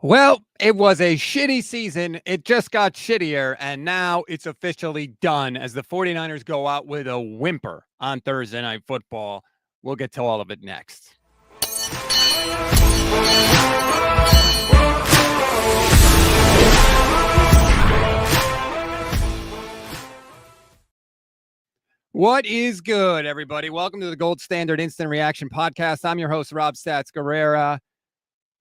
Well, it was a shitty season. It just got shittier, and now it's officially done as the 49ers go out with a whimper on Thursday Night Football. We'll get to all of it next. What is good, everybody? Welcome to the Gold Standard Instant Reaction Podcast. I'm your host, Rob Stats Guerrera.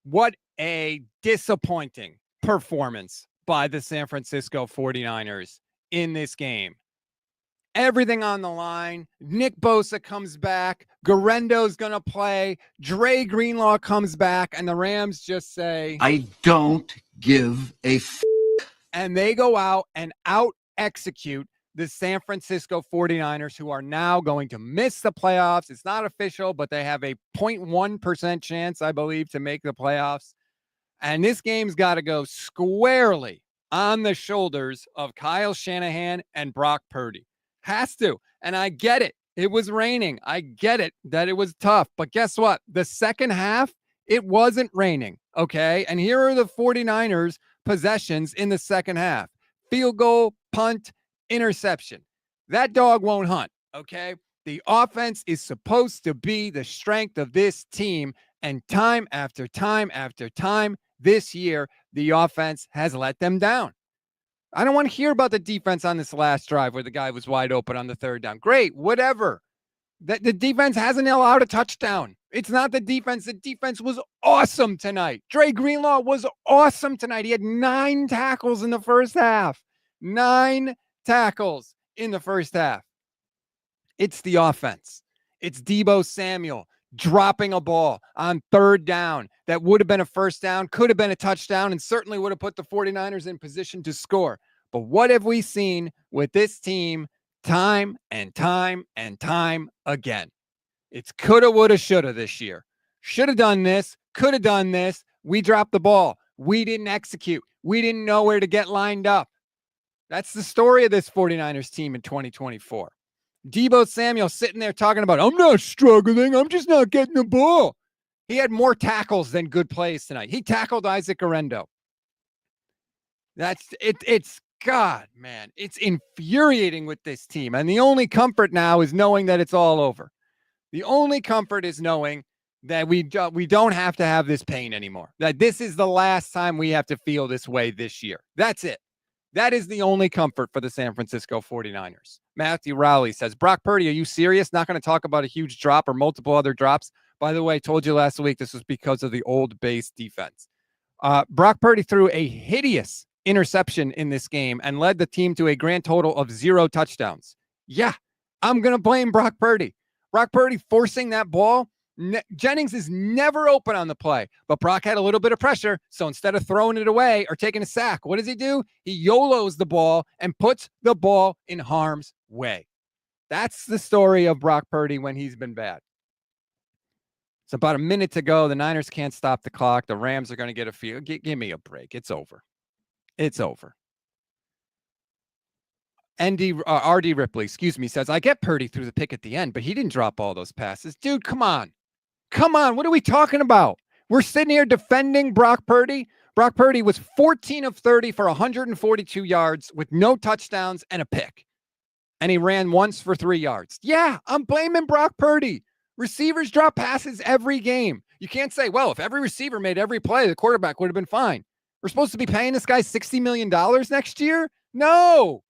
What a disappointing performance by the San Francisco 49ers in this game. Everything on the line. Nick Bosa comes back. Garendo's going to play. Dre Greenlaw comes back. And the Rams just say, I don't give a f***. And they go out and out-execute the San Francisco 49ers, who are now going to miss the playoffs. It's not official, but they have a 0.1% chance, I believe, to make the playoffs. And this game's got to go squarely on the shoulders of Kyle Shanahan and Brock Purdy. Has to. And I get it. It was raining. I get it that it was tough. But guess what? The second half, it wasn't raining. Okay. And here are the 49ers possessions in the second half. Field goal, punt, interception. That dog won't hunt. Okay. The offense is supposed to be the strength of this team. And time after time after time this year, the offense has let them down. I don't want to hear about the defense on this last drive where the guy was wide open on the third down. Great, whatever. The defense hasn't allowed a touchdown. It's not the defense. The defense was awesome tonight. Dre Greenlaw was awesome tonight. He had 9 tackles in the first half. 9 tackles in the first half. It's the offense. It's Deebo Samuel dropping a ball on third down that would have been a first down, could have been a touchdown, and certainly would have put the 49ers in position to score. But what have we seen with this team time and time and time again? It's coulda, woulda, shoulda this year. Should have done this, could have done this. We dropped the ball. We didn't execute. We didn't know where to get lined up. That's the story of this 49ers team in 2024. Deebo Samuel sitting there talking about, I'm not struggling. I'm just not getting the ball. He had more tackles than good plays tonight. He tackled Isaac Garendo. That's it. It's God, man. It's infuriating with this team. And the only comfort now is knowing that it's all over. The only comfort is knowing that we don't have to have this pain anymore. That this is the last time we have to feel this way this year. That's it. That is the only comfort for the San Francisco 49ers. Matthew Rowley says, Brock Purdy, are you serious? Not going to talk about a huge drop or multiple other drops. By the way, I told you last week this was because of the old base defense. Brock Purdy threw a hideous interception in this game and led the team to a grand total of 0 touchdowns. Yeah, I'm going to blame Brock Purdy. Brock Purdy forcing that ball. Jennings is never open on the play, but Brock had a little bit of pressure. So instead of throwing it away or taking a sack, what does he do? He YOLOs the ball and puts the ball in harm's way. That's the story of Brock Purdy when he's been bad. It's about a minute to go. The Niners can't stop the clock. The Rams are going to get a few. Give me a break. It's over. It's over. RD Ripley, says, I get Purdy through the pick at the end, but he didn't drop all those passes. Dude, come on. Come on. What are we talking about? We're sitting here defending Brock Purdy. Brock Purdy was 14 of 30 for 142 yards with no touchdowns and a pick. And he ran once for 3 yards. Yeah, I'm blaming Brock Purdy. Receivers drop passes every game. You can't say, well, if every receiver made every play, the quarterback would have been fine. We're supposed to be paying this guy $60 million next year? No.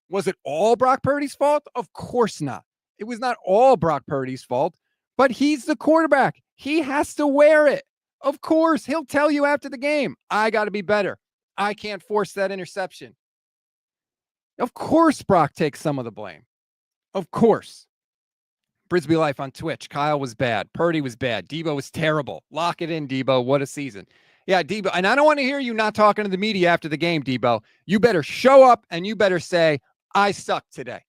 Was it all Brock Purdy's fault? Of course not. It was not all Brock Purdy's fault, but he's the quarterback. He has to wear it. Of course, he'll tell you after the game, I got to be better. I can't force that interception. Of course, Brock takes some of the blame. Of course. Brisbee Life on Twitch. Kyle was bad. Purdy was bad. Deebo was terrible. Lock it in, Deebo. What a season. Yeah, Deebo. And I don't want to hear you not talking to the media after the game, Deebo. You better show up and you better say, I sucked today.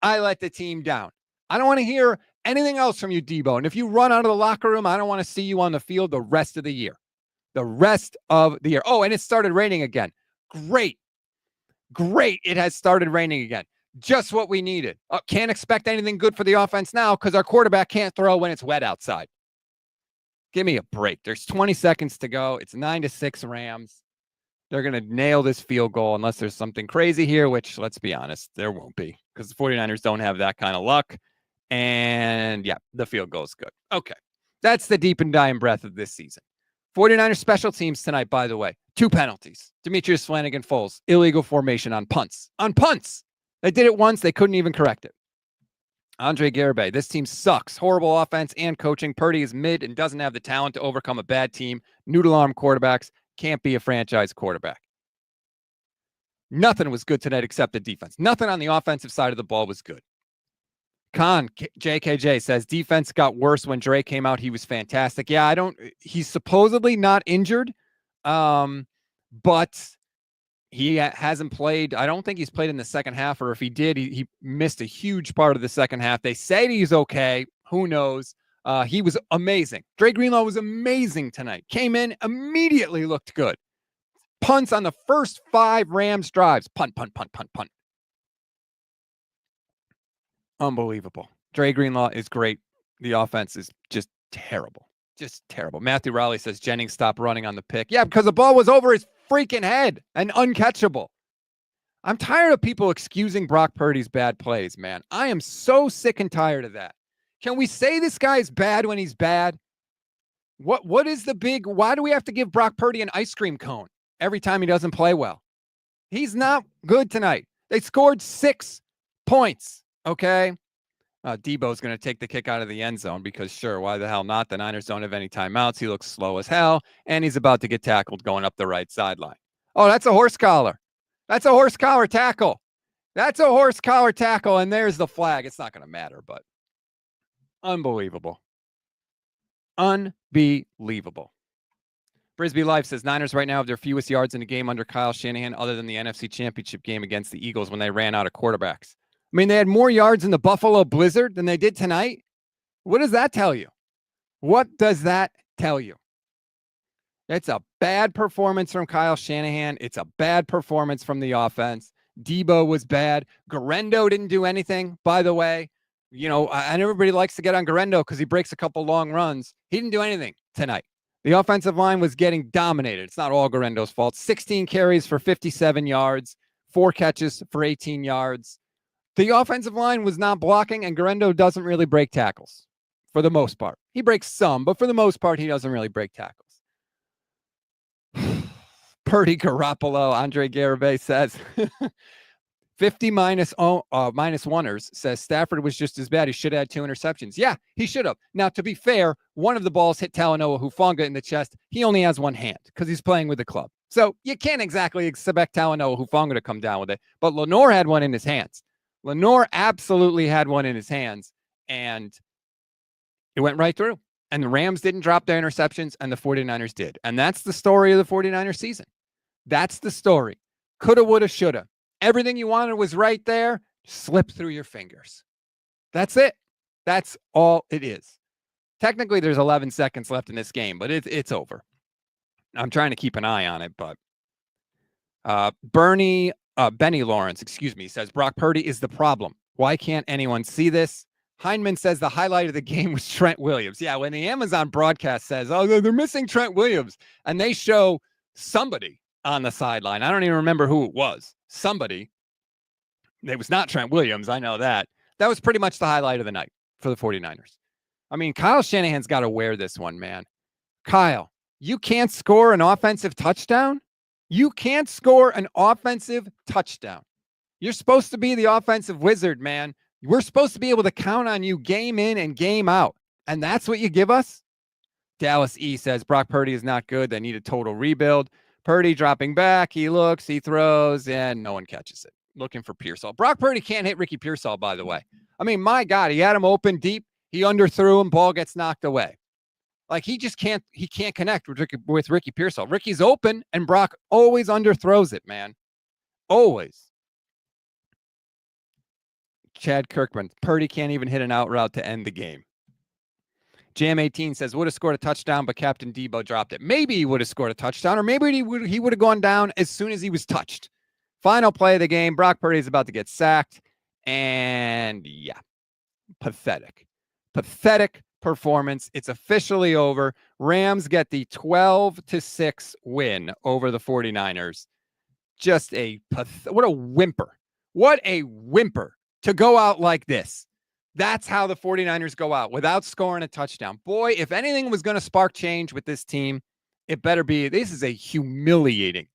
I let the team down. I don't want to hear anything else from you, Deebo. And if you run out of the locker room, I don't want to see you on the field the rest of the year. The rest of the year. Oh, and it started raining again. Great. It has started raining again. Just what we needed. Can't expect anything good for the offense now because our quarterback can't throw when it's wet outside. Give me a break. There's 20 seconds to go. It's 9-6 Rams. They're going to nail this field goal unless there's something crazy here, which, let's be honest, there won't be because the 49ers don't have that kind of luck. And, yeah, the field goal is good. Okay. That's the deep and dying breath of this season. 49ers special teams tonight, by the way. 2 penalties. Demetrius Flanagan-Foles, illegal formation on punts. On punts! They did it once. They couldn't even correct it. Andre Garibay, this team sucks. Horrible offense and coaching. Purdy is mid and doesn't have the talent to overcome a bad team. Noodle-arm quarterbacks can't be a franchise quarterback. Nothing was good tonight except the defense. Nothing on the offensive side of the ball was good. Khan, JKJ says, defense got worse when Dre came out. He was fantastic. Yeah, he's supposedly not injured, but he hasn't played. I don't think he's played in the second half, or if he did, he missed a huge part of the second half. They say he's okay. Who knows? He was amazing. Dre Greenlaw was amazing tonight. Came in, immediately looked good. Punts on the first 5 Rams drives. Punt, punt, punt, punt, punt. Unbelievable. Dre Greenlaw is great. The offense is just terrible. Just terrible. Matthew Rowley says Jennings stopped running on the pick. Yeah, because the ball was over his freaking head and uncatchable. I'm tired of people excusing Brock Purdy's bad plays, man. I am so sick and tired of that. Can we say this guy's bad when he's bad? What is the big, why do we have to give Brock Purdy an ice cream cone every time he doesn't play well? He's not good tonight. They scored 6 points. Okay. Deebo's going to take the kick out of the end zone because sure, why the hell not? The Niners don't have any timeouts. He looks slow as hell, and he's about to get tackled going up the right sideline. Oh, that's a horse collar. That's a horse collar tackle. That's a horse collar tackle, and there's the flag. It's not going to matter, but unbelievable. Unbelievable. Frisbee Life says Niners right now have their fewest yards in a game under Kyle Shanahan other than the NFC Championship game against the Eagles when they ran out of quarterbacks. I mean, they had more yards in the Buffalo Blizzard than they did tonight. What does that tell you? What does that tell you? It's a bad performance from Kyle Shanahan. It's a bad performance from the offense. Deebo was bad. Garendo didn't do anything, by the way. You know, and everybody likes to get on Garendo because he breaks a couple long runs. He didn't do anything tonight. The offensive line was getting dominated. It's not all Garendo's fault. 16 carries for 57 yards, 4 catches for 18 yards. The offensive line was not blocking, and Garendo doesn't really break tackles for the most part. He breaks some, but for the most part, he doesn't really break tackles. Purdy Garoppolo, Andre Garibay says, 50 minus oneers says Stafford was just as bad. He should have had 2 interceptions. Yeah, he should have. Now, to be fair, one of the balls hit Talanoa Hufanga in the chest. He only has one hand because he's playing with the club. So you can't exactly expect Talanoa Hufanga to come down with it. But Lenore had one in his hands. Lenore absolutely had one in his hands, and it went right through. And the Rams didn't drop their interceptions, and the 49ers did. And that's the story of the 49ers season. That's the story. Coulda, woulda, shoulda. Everything you wanted was right there. Slipped through your fingers. That's it. That's all it is. Technically, there's 11 seconds left in this game, but it's over. I'm trying to keep an eye on it, but Benny Lawrence, says Brock Purdy is the problem. Why can't anyone see this? Heineman says the highlight of the game was Trent Williams. Yeah, when the Amazon broadcast says, oh, they're missing Trent Williams, and they show somebody on the sideline. I don't even remember who it was. Somebody. It was not Trent Williams. I know that. That was pretty much the highlight of the night for the 49ers. I mean, Kyle Shanahan's got to wear this one, man. Kyle, you can't score an offensive touchdown? You can't score an offensive touchdown. You're supposed to be the offensive wizard, man. We're supposed to be able to count on you game in and game out. And that's what you give us? Dallas E says Brock Purdy is not good. They need a total rebuild. Purdy dropping back. He looks, he throws, and no one catches it. Looking for Pearsall. Brock Purdy can't hit Ricky Pearsall, by the way. I mean, my God, he had him open deep. He underthrew him. Ball gets knocked away. Like, he just can't connect with Ricky Pearsall. Ricky's open, and Brock always underthrows it, man. Always. Chad Kirkman, Purdy can't even hit an out route to end the game. Jam 18 says, would have scored a touchdown, but Captain Deebo dropped it. Maybe he would have scored a touchdown, or maybe he would have gone down as soon as he was touched. Final play of the game, Brock Purdy is about to get sacked. And yeah, pathetic. Pathetic, performance. It's officially over. Rams get the 12-6 win over the 49ers. Just what a whimper. What a whimper to go out like this. That's how the 49ers go out, without scoring a touchdown. Boy, if anything was going to spark change with this team, it better be. This is a humiliating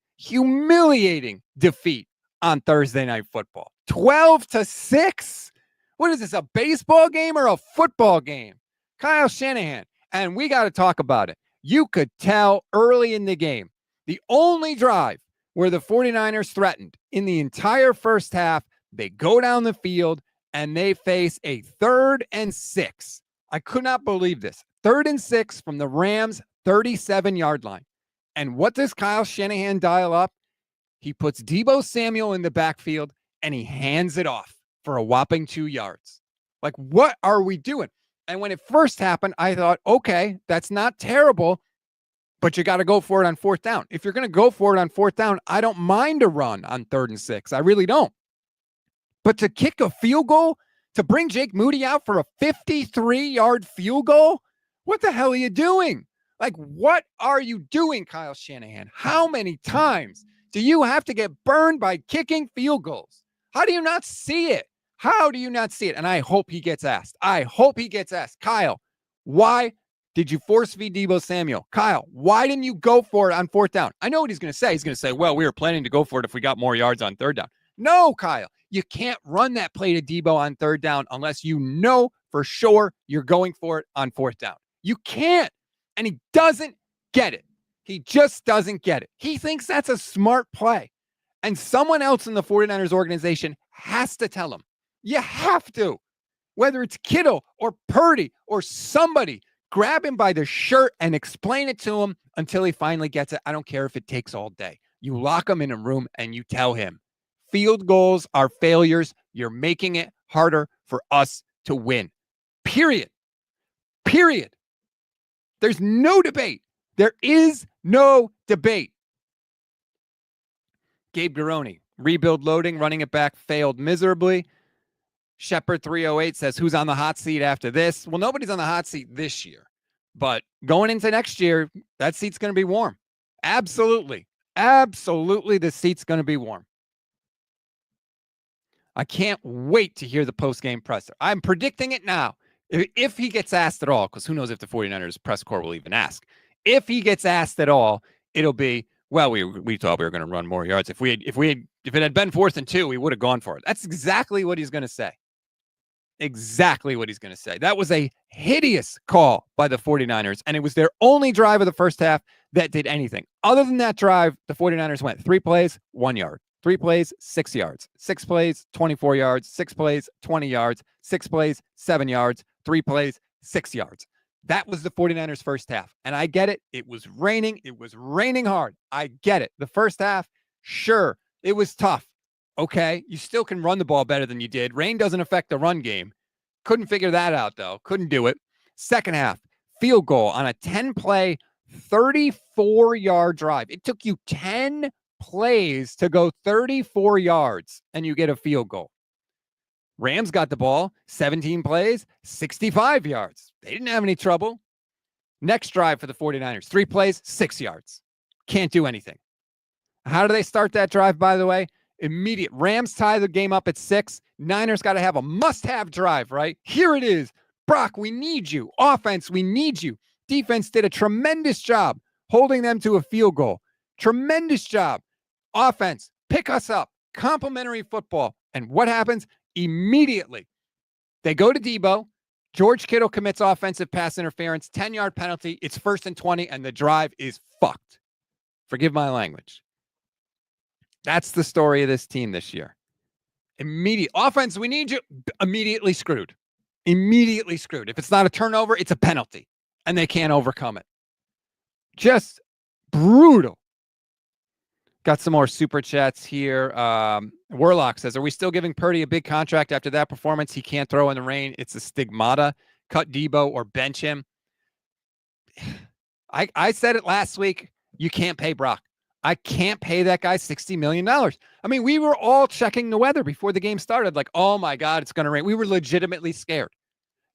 defeat on Thursday Night Football. 12-6? What is this, a baseball game or a football game? Kyle Shanahan, and we got to talk about it. You could tell early in the game, the only drive where the 49ers threatened in the entire first half, they go down the field and they face a 3rd and 6. I could not believe this. 3rd and 6 from the Rams' 37-yard line. And what does Kyle Shanahan dial up? He puts Deebo Samuel in the backfield and he hands it off for a whopping 2 yards. Like, what are we doing? And when it first happened, I thought, okay, that's not terrible, but you got to go for it on 4th down. If you're going to go for it on 4th down, I don't mind a run on 3rd and 6. I really don't. But to kick a field goal, to bring Jake Moody out for a 53-yard field goal, what the hell are you doing? Like, what are you doing, Kyle Shanahan? How many times do you have to get burned by kicking field goals? How do you not see it? How do you not see it? And I hope he gets asked. Kyle, why did you force feed Deebo Samuel? Kyle, why didn't you go for it on 4th down? I know what he's going to say. He's going to say, well, we were planning to go for it if we got more yards on 3rd down. No, Kyle, you can't run that play to Deebo on 3rd down unless you know for sure you're going for it on 4th down. You can't. And he doesn't get it. He just doesn't get it. He thinks that's a smart play. And someone else in the 49ers organization has to tell him. You have to. Whether it's Kittle or Purdy or somebody, grab him by the shirt and explain it to him until he finally gets it. I don't care if it takes all day. You lock him in a room and you tell him, field goals are failures. You're making it harder for us to win. Period. There's no debate. There is no debate. Gabe Garoni, rebuild loading, running it back, failed miserably. Shepard 308 says, who's on the hot seat after this? Well, nobody's on the hot seat this year. But going into next year, that seat's going to be warm. Absolutely, the seat's going to be warm. I can't wait to hear the post-game presser. I'm predicting it now. If he gets asked at all, because who knows if the 49ers press corps will even ask. If he gets asked at all, it'll be, well, we thought we were going to run more yards. If it had been 4th and 2, we would have gone for it. That's exactly what he's going to say. That was a hideous call by the 49ers, and it was their only drive of the first half that did anything. Other than that drive, the 49ers went 3 plays, 1 yard. 3 plays, 6 yards. 6 plays, 24 yards. 6 plays, 20 yards. 6 plays, 7 yards. 3 plays, 6 yards. That was the 49ers first half. And I get it. It was raining. It was raining hard. I get it. The first half, sure, it was tough. Okay, you still can run the ball better than you did. Rain doesn't affect the run game. Couldn't figure that out, though. Couldn't do it. Second half, field goal on a 10-play, 34-yard drive. It took you 10 plays to go 34 yards, and you get a field goal. Rams got the ball, 17 plays, 65 yards. They didn't have any trouble. Next drive for the 49ers, 3 plays, 6 yards. Can't do anything. How do they start that drive, by the way? Immediate. Rams tie the game up at 6. Niners got to have a must-have drive, right? Here it is. Brock, we need you. Offense, we need you. Defense did a tremendous job holding them to a field goal. Tremendous job. Offense, pick us up. Complimentary football. And what happens? Immediately, they go to Deebo. George Kittle commits offensive pass interference, 10-yard penalty. It's 1st and 20, and the drive is fucked. Forgive my language. That's the story of this team this year. Immediate offense, we need you. Immediately screwed. If it's not a turnover, it's a penalty, and they can't overcome it. Just brutal. Got some more super chats here. Warlock says, are we still giving Purdy a big contract after that performance? He can't throw in the rain. It's a stigmata. Cut Deebo or bench him. I said it last week. You can't pay Brock. I can't pay that guy $60 million. I mean, we were all checking the weather before the game started. Like, oh my God, it's going to rain. We were legitimately scared.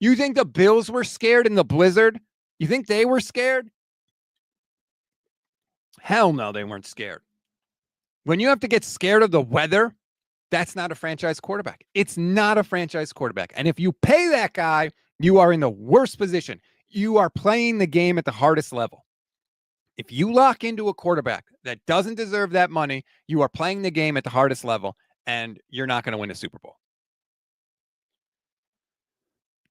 You think the Bills were scared in the blizzard? You think they were scared? Hell no, they weren't scared. When you have to get scared of the weather, that's not a franchise quarterback. It's not a franchise quarterback. And if you pay that guy, you are in the worst position. You are playing the game at the hardest level. If you lock into a quarterback that doesn't deserve that money, you are playing the game at the hardest level, and you're not going to win a Super Bowl.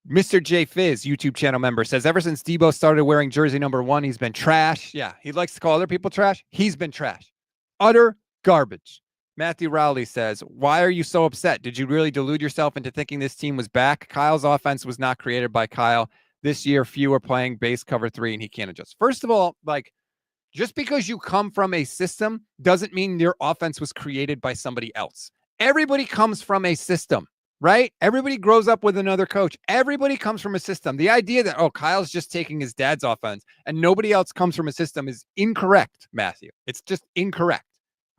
Mr. J Fizz, YouTube channel member, says, ever since Deebo started wearing jersey number 1, he's been trash. Yeah, he likes to call other people trash. He's been trash. Utter garbage. Matthew Rowley says, why are you so upset? Did you really delude yourself into thinking this team was back? Kyle's offense was not created by Kyle. This year, few are playing base cover 3, and he can't adjust. First of all, just because you come from a system doesn't mean your offense was created by somebody else. Everybody comes from a system, right? Everybody grows up with another coach. Everybody comes from a system. The idea that, Kyle's just taking his dad's offense and nobody else comes from a system is incorrect, Matthew. It's just incorrect.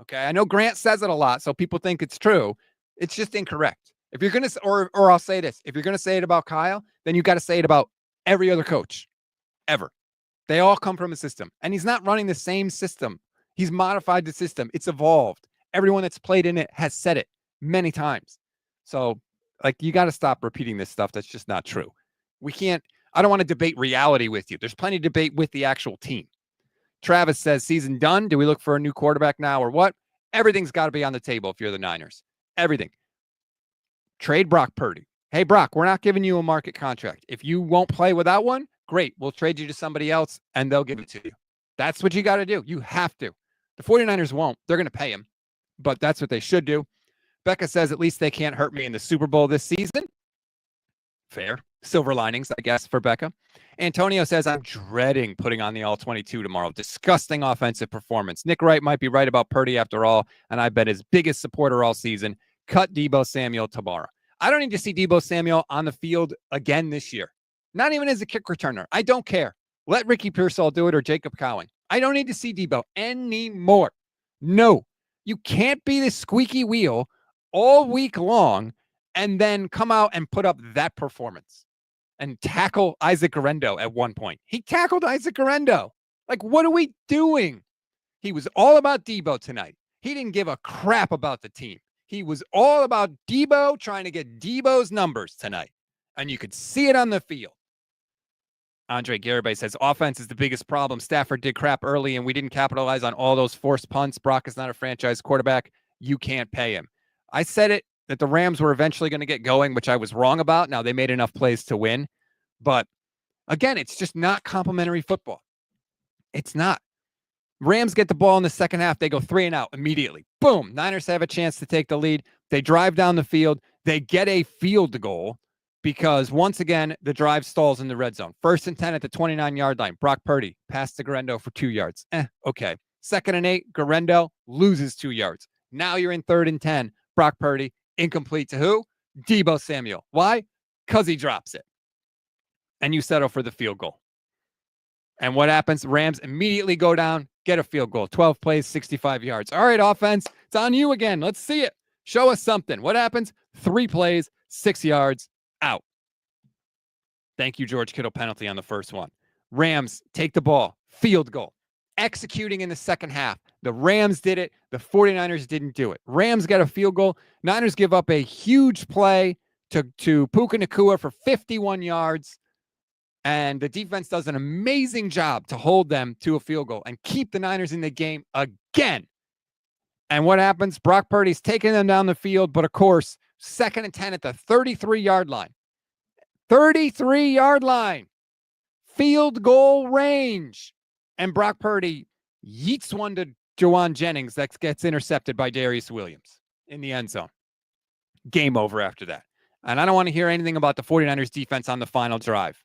Okay. I know Grant says it a lot, so people think it's true. It's just incorrect. If you're going to, or I'll say this, if you're going to say it about Kyle, then you got to say it about every other coach ever. They all come from a system, and he's not running the same system. He's modified the system. It's evolved. Everyone that's played in it has said it many times. So you got to stop repeating this stuff. That's just not true. I don't want to debate reality with you. There's plenty of debate with the actual team. Travis says, season done. Do we look for a new quarterback now or what? Everything's got to be on the table if you're the Niners. Everything. Trade Brock Purdy. Hey, Brock, we're not giving you a market contract. If you won't play without one, great. We'll trade you to somebody else, and they'll give it to you. That's what you got to do. You have to. The 49ers won't. They're going to pay him, but that's what they should do. Becca says, at least they can't hurt me in the Super Bowl this season. Fair. Silver linings, I guess, for Becca. Antonio says, I'm dreading putting on the All-22 tomorrow. Disgusting offensive performance. Nick Wright might be right about Purdy after all, and I've been his biggest supporter all season. Cut Deebo Samuel tomorrow. I don't need to see Deebo Samuel on the field again this year. Not even as a kick returner. I don't care. Let Ricky Pearsall do it or Jacob Cowing. I don't need to see Deebo anymore. No. You can't be this squeaky wheel all week long and then come out and put up that performance and tackle Isaac Guerendo at one point. He tackled Isaac Guerendo. What are we doing? He was all about Deebo tonight. He didn't give a crap about the team. He was all about Deebo, trying to get Deebo's numbers tonight. And you could see it on the field. Andre Garibay says, offense is the biggest problem. Stafford did crap early, and we didn't capitalize on all those forced punts. Brock is not a franchise quarterback. You can't pay him. I said it, that the Rams were eventually going to get going, which I was wrong about. Now, they made enough plays to win. But, again, it's just not complimentary football. It's not. Rams get the ball in the second half. They go 3 and out immediately. Boom. Niners have a chance to take the lead. They drive down the field. They get a field goal because, once again, the drive stalls in the red zone. 1st and 10 at the 29-yard line. Brock Purdy passed to Guerendo for 2 yards. Okay. 2nd and 8, Guerendo loses 2 yards. Now you're in 3rd and 10. Brock Purdy, incomplete to who? Deebo Samuel. Why? Because he drops it. And you settle for the field goal. And what happens? Rams immediately go down, get a field goal. 12 plays, 65 yards. All right, offense, it's on you again. Let's see it. Show us something. What happens? 3 plays, 6 yards, out. Thank you, George Kittle penalty on the first one. Rams take the ball, field goal. Executing in the second half. The Rams did it. The 49ers didn't do it. Rams got a field goal. Niners give up a huge play to Puka Nacua for 51 yards. And the defense does an amazing job to hold them to a field goal and keep the Niners in the game again. And what happens? Brock Purdy's taking them down the field, but of course, 2nd and 10 at the 33-yard line. 33-yard line. Field goal range. And Brock Purdy yeets one to Jauan Jennings that gets intercepted by Darius Williams in the end zone. Game over after that. And I don't want to hear anything about the 49ers defense on the final drive.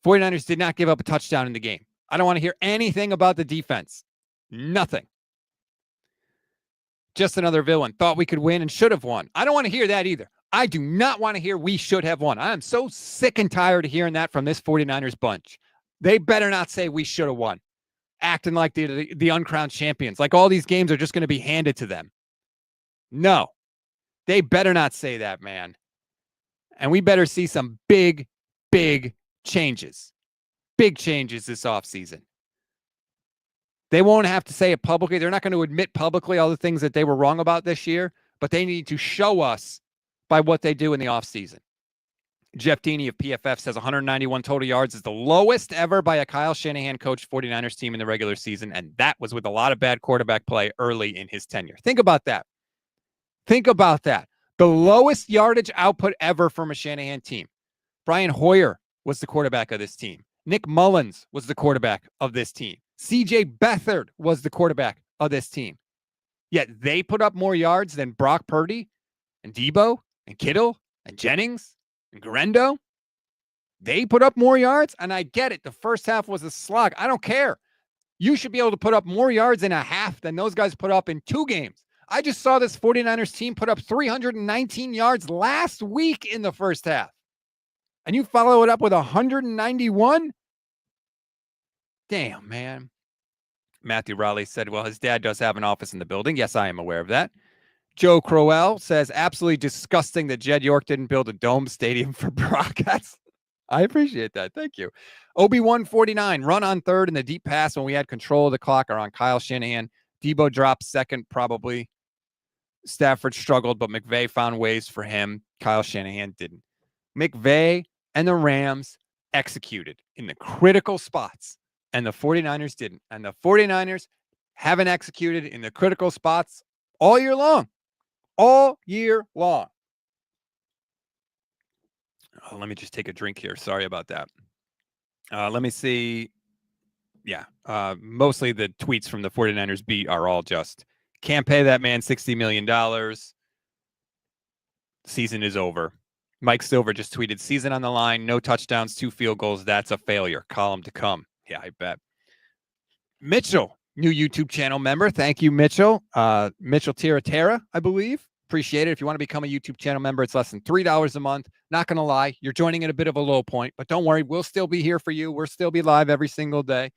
49ers did not give up a touchdown in the game. I don't want to hear anything about the defense. Nothing. Just another villain. Thought we could win and should have won. I don't want to hear that either. I do not want to hear we should have won. I am so sick and tired of hearing that from this 49ers bunch. They better not say we should have won. Acting like the uncrowned champions. Like all these games are just going to be handed to them. No. They better not say that, man. And we better see some big big changes. Big changes this offseason. They won't have to say it publicly. They're not going to admit publicly all the things that they were wrong about this year, but they need to show us by what they do in the offseason. Jeff Deeney of PFF says 191 total yards is the lowest ever by a Kyle Shanahan coached 49ers team in the regular season, and that was with a lot of bad quarterback play early in his tenure. Think about that. Think about that. The lowest yardage output ever from a Shanahan team. Brian Hoyer was the quarterback of this team. Nick Mullins was the quarterback of this team. CJ Beathard was the quarterback of this team. Yet they put up more yards than Brock Purdy and Deebo and Kittle and Jennings and Garendo. They put up more yards, and I get it. The first half was a slog. I don't care. You should be able to put up more yards in a half than those guys put up in 2 games. I just saw this 49ers team put up 319 yards last week in the first half. And you follow it up with 191? Damn, man. Matthew Raleigh said, well, his dad does have an office in the building. Yes, I am aware of that. Joe Crowell says, absolutely disgusting that Jed York didn't build a dome stadium for broadcasts. I appreciate that. Thank you. OB149, run on third and the deep pass when we had control of the clock are on Kyle Shanahan. Deebo dropped second, probably. Stafford struggled, but McVay found ways for him. Kyle Shanahan didn't. McVay and the Rams executed in the critical spots, and the 49ers didn't. And the 49ers haven't executed in the critical spots all year long. All year long. Oh, let me just take a drink here. Sorry about that. Let me see. Yeah. Mostly the tweets from the 49ers beat are all just, can't pay that man $60 million. Season is over. Mike Silver just tweeted, season on the line, no touchdowns, 2 field goals. That's a failure. Column to come. Yeah, I bet. Mitchell, new YouTube channel member. Thank you, Mitchell. Mitchell Tiratera, I believe. Appreciate it. If you want to become a YouTube channel member, it's less than $3 a month. Not going to lie, you're joining at a bit of a low point, but don't worry. We'll still be here for you. We'll still be live every single day,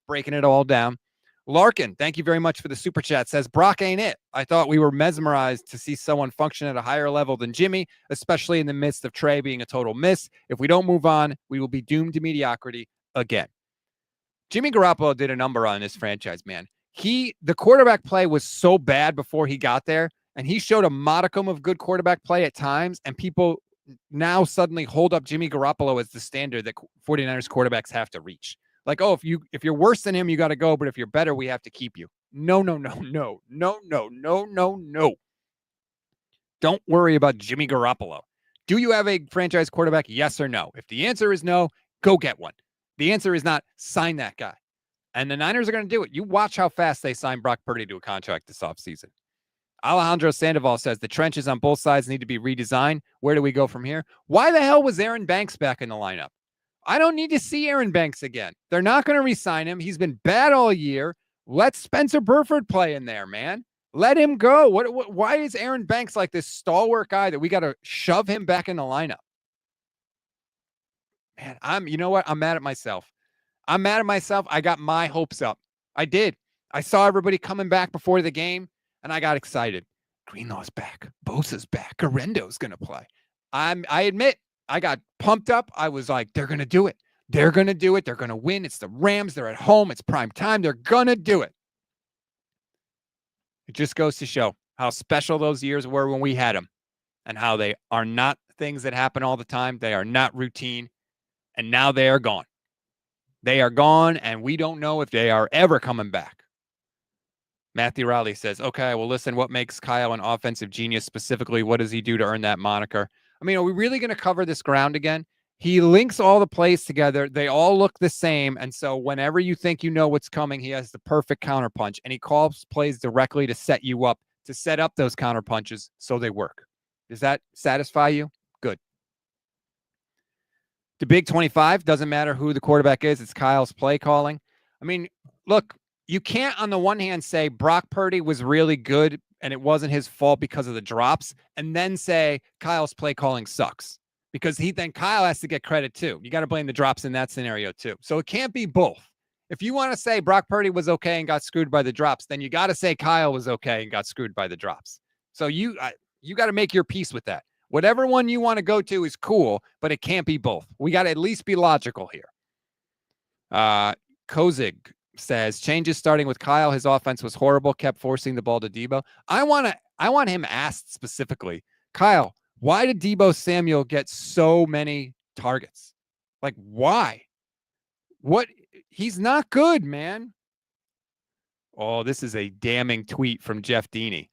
breaking it all down. Larkin, thank you very much for the super chat, says, Brock ain't it. I thought we were mesmerized to see someone function at a higher level than Jimmy, especially in the midst of Trey being a total miss. If we don't move on, we will be doomed to mediocrity again. Jimmy Garoppolo did a number on this franchise, man. The quarterback play was so bad before he got there, and he showed a modicum of good quarterback play at times, and people now suddenly hold up Jimmy Garoppolo as the standard that 49ers quarterbacks have to reach. Like, oh, if you're worse than him, you got to go, but if you're better, we have to keep you. No. Don't worry about Jimmy Garoppolo. Do you have a franchise quarterback? Yes or no? If the answer is no, go get one. The answer is not, sign that guy. And the Niners are going to do it. You watch how fast they sign Brock Purdy to a contract this offseason. Alejandro Sandoval says the trenches on both sides need to be redesigned. Where do we go from here? Why the hell was Aaron Banks back in the lineup? I don't need to see Aaron Banks again. They're not going to re-sign him. He's been bad all year. Let Spencer Burford play in there, man. Let him go. Why is Aaron Banks like this stalwart guy that we got to shove him back in the lineup? Man, you know what? I'm mad at myself. I got my hopes up. I did. I saw everybody coming back before the game, and I got excited. Greenlaw's back. Bosa's back. Garendo's going to play. I admit, I got pumped up. I was like, they're going to do it. They're going to do it. They're going to win. It's the Rams. They're at home. It's prime time. They're going to do it. It just goes to show how special those years were when we had them and how they are not things that happen all the time. They are not routine. And now they are gone. They are gone, and we don't know if they are ever coming back. Matthew Raleigh says, okay, well, listen, what makes Kyle an offensive genius specifically? What does he do to earn that moniker? I mean, are we really going to cover this ground again? He links all the plays together. They all look the same. And so whenever you think you know what's coming, he has the perfect counterpunch. And he calls plays directly to set you up, to set up those counterpunches so they work. Does that satisfy you? Good. The Big 25, doesn't matter who the quarterback is. It's Kyle's play calling. I mean, look, you can't on the one hand say Brock Purdy was really good and it wasn't his fault because of the drops, and then say Kyle's play calling sucks, because then Kyle has to get credit too. You got to blame the drops in that scenario too. So it can't be both. If you want to say Brock Purdy was okay and got screwed by the drops, then you got to say Kyle was okay and got screwed by the drops. So you got to make your peace with that. Whatever one you want to go to is cool, but it can't be both. We got to at least be logical here. Kozig says, changes starting with Kyle. His offense was horrible, kept forcing the ball to Deebo. I want him asked specifically, Kyle, why did Deebo Samuel get so many targets? Like, why? What? He's not good, man. Oh, this is a damning tweet from Jeff Deeney,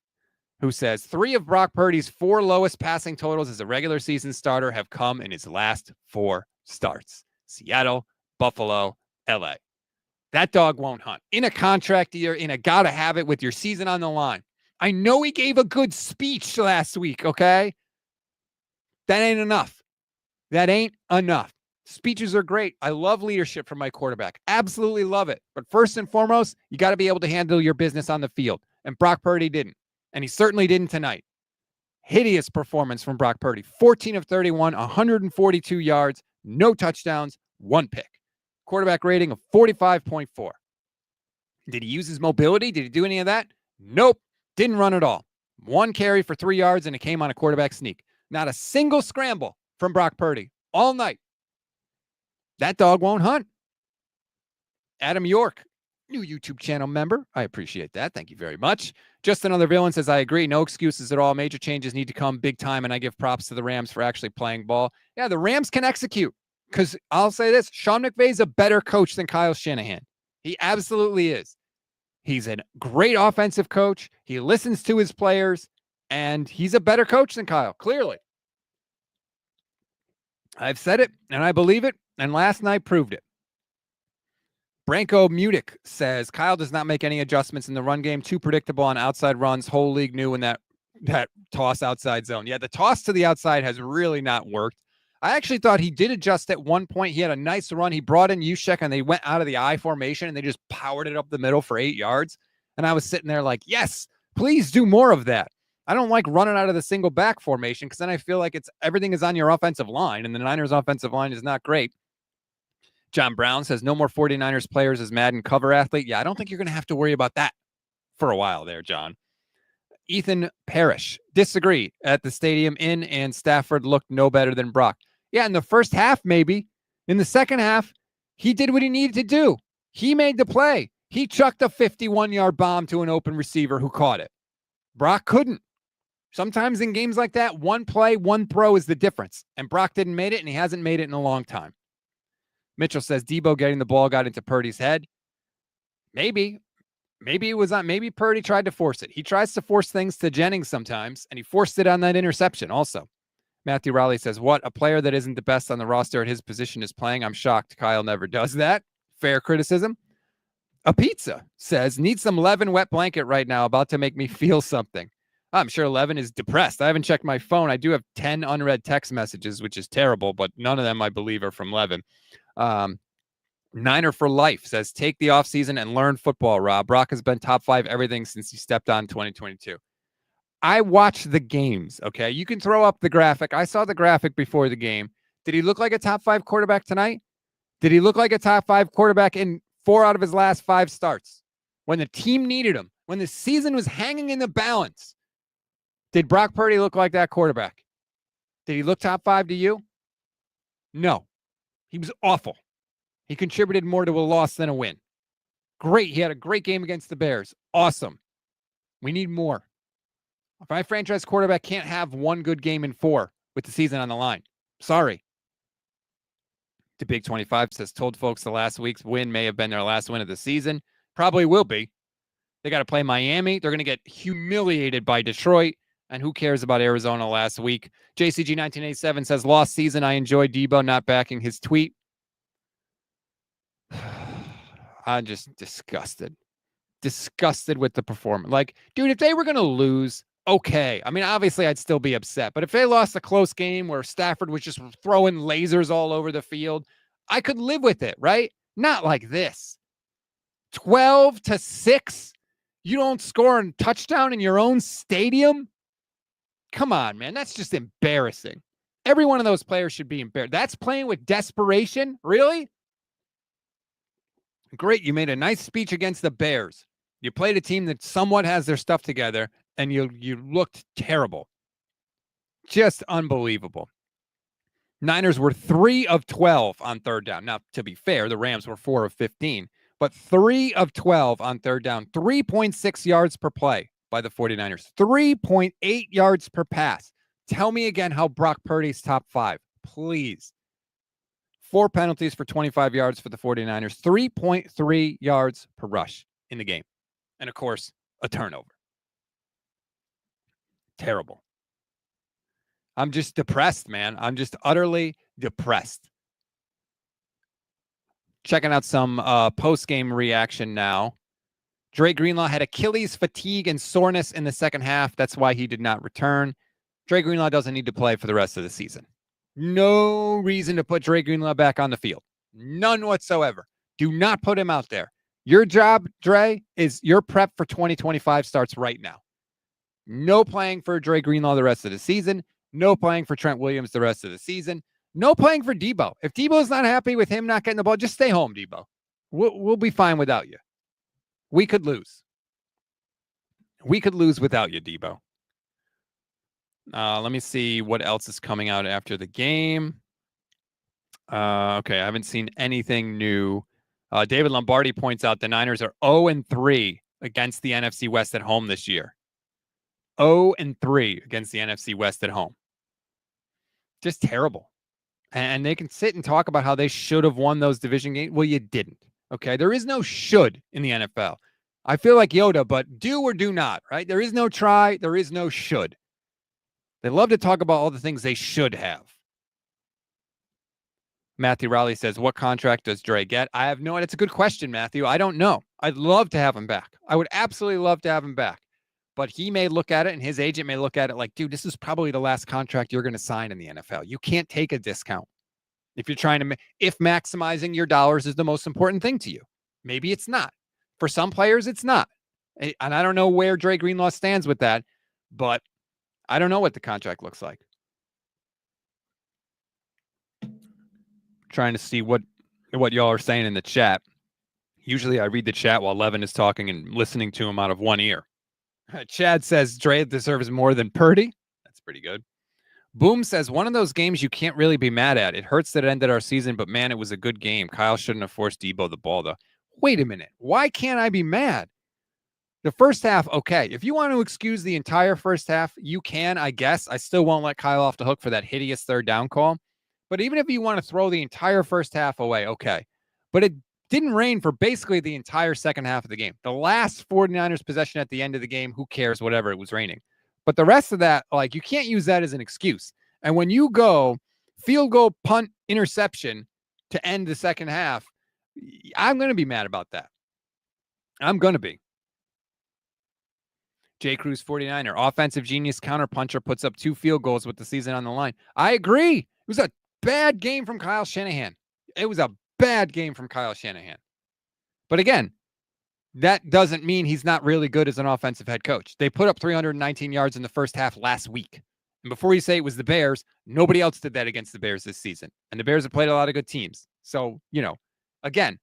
who says 3 of Brock Purdy's 4 lowest passing totals as a regular season starter have come in his last 4 starts. Seattle, Buffalo, LA. That dog won't hunt. In a contract year, in a gotta have it with your season on the line. I know he gave a good speech last week, okay? That ain't enough. That ain't enough. Speeches are great. I love leadership from my quarterback. Absolutely love it. But first and foremost, you got to be able to handle your business on the field. And Brock Purdy didn't. And he certainly didn't tonight. Hideous performance from Brock Purdy. 14 of 31, 142 yards, no touchdowns, 1 pick. Quarterback rating of 45.4. Did he use his mobility? Did he do any of that? Nope. Didn't run at all. 1 carry for 3 yards, and it came on a quarterback sneak. Not a single scramble from Brock Purdy all night. That dog won't hunt. Adam York, new YouTube channel member. I appreciate that. Thank you very much. Just Another Villain says, I agree. No excuses at all. Major changes need to come big time, and I give props to the Rams for actually playing ball. Yeah, the Rams can execute, because I'll say this, Sean McVay's a better coach than Kyle Shanahan. He absolutely is. He's a great offensive coach. He listens to his players, and he's a better coach than Kyle, clearly. I've said it, and I believe it, and last night proved it. Branko Mudik says, Kyle does not make any adjustments in the run game. Too predictable on outside runs. Whole league knew in that toss outside zone. Yeah, the toss to the outside has really not worked. I actually thought he did adjust at one point. He had a nice run. He brought in Juszczyk, and they went out of the I formation, and they just powered it up the middle for 8 yards. And I was sitting there like, yes, please do more of that. I don't like running out of the single back formation, because then I feel like everything is on your offensive line, and the Niners offensive line is not great. John Brown says, no more 49ers players as Madden cover athlete. Yeah, I don't think you're going to have to worry about that for a while there, John. Ethan Parrish, disagree. At the stadium, and Stafford looked no better than Brock. Yeah, in the first half, maybe. In the second half, he did what he needed to do. He made the play. He chucked a 51-yard bomb to an open receiver who caught it. Brock couldn't. Sometimes in games like that, one play, one throw is the difference. And Brock didn't make it, and he hasn't made it in a long time. Mitchell says Deebo getting the ball got into Purdy's head. Maybe it was not. Maybe Purdy tried to force it. He tries to force things to Jennings sometimes, and he forced it on that interception also. Matthew Raleigh says, what? A player that isn't the best on the roster at his position is playing? I'm shocked Kyle never does that. Fair criticism. A Pizza says, need some Levin wet blanket right now, about to make me feel something. I'm sure Levin is depressed. I haven't checked my phone. I do have 10 unread text messages, which is terrible, but none of them, I believe, are from Levin. Niner for Life says, take the offseason and learn football, Rob. Brock has been top 5 everything since he stepped on 2022. I watch the games, okay? You can throw up the graphic. I saw the graphic before the game. Did he look like a top 5 quarterback tonight? Did he look like a top 5 quarterback in 4 out of his last 5 starts? When the team needed him, when the season was hanging in the balance, did Brock Purdy look like that quarterback? Did he look top 5 to you? No. He was awful. He contributed more to a loss than a win. Great. He had a great game against the Bears. Awesome. We need more. If my franchise quarterback can't have one good game in 4 with the season on the line, sorry. The Big 25 says, told folks the last week's win may have been their last win of the season. Probably will be. They got to play Miami. They're going to get humiliated by Detroit. And who cares about Arizona last week? JCG 1987 says, lost season. I enjoyed Deebo not backing his tweet. I'm just disgusted. Disgusted with the performance. Like, dude, if they were going to lose, okay. I mean, obviously, I'd still be upset. But if they lost a close game where Stafford was just throwing lasers all over the field, I could live with it, right? Not like this. 12-6. You don't score a touchdown in your own stadium? Come on, man. That's just embarrassing. Every one of those players should be embarrassed. That's playing with desperation? Really? Great. You made a nice speech against the Bears. You played a team that somewhat has their stuff together, and you looked terrible. Just unbelievable. Niners were 3 of 12 on third down. Now, to be fair, the Rams were 4 of 15, but 3 of 12 on third down, 3.6 yards per play by the 49ers, 3.8 yards per pass. Tell me again how Brock Purdy's top 5, please. 4 penalties for 25 yards for the 49ers, 3.3 yards per rush in the game. And of course, a turnover. Terrible. I'm just depressed, man. I'm just utterly depressed. Checking out some post-game reaction now. Dre Greenlaw had Achilles fatigue and soreness in the second half. That's why he did not return. Dre Greenlaw doesn't need to play for the rest of the season. No reason to put Dre Greenlaw back on the field. None whatsoever. Do not put him out there. Your job, Dre, is your prep for 2025 starts right now. No playing for Dre Greenlaw the rest of the season. No playing for Trent Williams the rest of the season. No playing for Deebo. If Deebo's not happy with him not getting the ball, just stay home, Deebo. We'll be fine without you. We could lose. We could lose without you, Deebo. Let me see what else is coming out after the game. Okay, I haven't seen anything new. David Lombardi points out the Niners are 0-3 against the NFC West at home this year. 0-3 against the NFC West at home. Just terrible. And they can sit and talk about how they should have won those division games. Well, you didn't. Okay, there is no should in the NFL. I feel like Yoda, but do or do not, right? There is no try. There is no should. They love to talk about all the things they should have. Matthew Rowley says, what contract does Dre get? I have no idea. It's a good question, Matthew. I don't know. I'd love to have him back. I would absolutely love to have him back. But he may look at it and his agent may look at it like, dude, this is probably the last contract you're going to sign in the NFL. You can't take a discount if you're trying to, if maximizing your dollars is the most important thing to you. Maybe it's not. For some players, it's not. And I don't know where Dre Greenlaw stands with that, but I don't know what the contract looks like. Trying to see what y'all are saying in the chat. Usually I read the chat while Levin is talking and listening to him out of one ear. Chad says Dre deserves more than Purdy. That's pretty good. Boom says one of those games you can't really be mad at. It hurts that it ended our season, but man, it was a good game. Kyle shouldn't have forced Deebo the ball, though. Wait a minute. Why can't I be mad? The first half, okay. If you want to excuse the entire first half, you can, I guess. I still won't let Kyle off the hook for that hideous third down call. But even if you want to throw the entire first half away, okay. But it didn't rain for basically the entire second half of the game. The last 49ers possession at the end of the game, who cares, whatever, it was raining. But the rest of that, like, you can't use that as an excuse. And when you go field goal, punt, interception to end the second half, I'm going to be mad about that. I'm going to be. J. Cruz 49er, offensive genius counterpuncher, puts up 2 field goals with the season on the line. I agree. It was a bad game from Kyle Shanahan. It was a bad game from Kyle Shanahan. But again, that doesn't mean he's not really good as an offensive head coach. They put up 319 yards in the first half last week. And before you say it was the Bears, nobody else did that against the Bears this season. And the Bears have played a lot of good teams. So, again,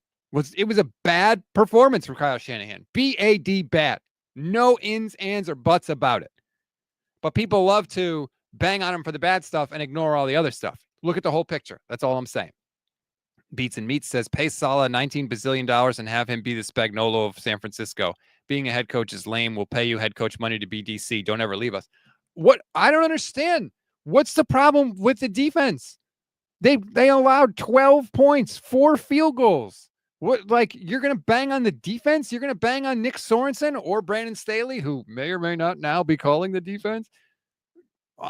it was a bad performance from Kyle Shanahan. B-A-D, bad. No ins, ands, or buts about it. But people love to bang on him for the bad stuff and ignore all the other stuff. Look at the whole picture. That's all I'm saying. Beats and Meats says, pay Saleh $19 bazillion and have him be the Spagnuolo of San Francisco. Being a head coach is lame. We'll pay you head coach money to be DC. Don't ever leave us. What? I don't understand. What's the problem with the defense? They allowed 12 points, 4 field goals. What, like, you're going to bang on the defense? You're going to bang on Nick Sorensen or Brandon Staley, who may or may not now be calling the defense?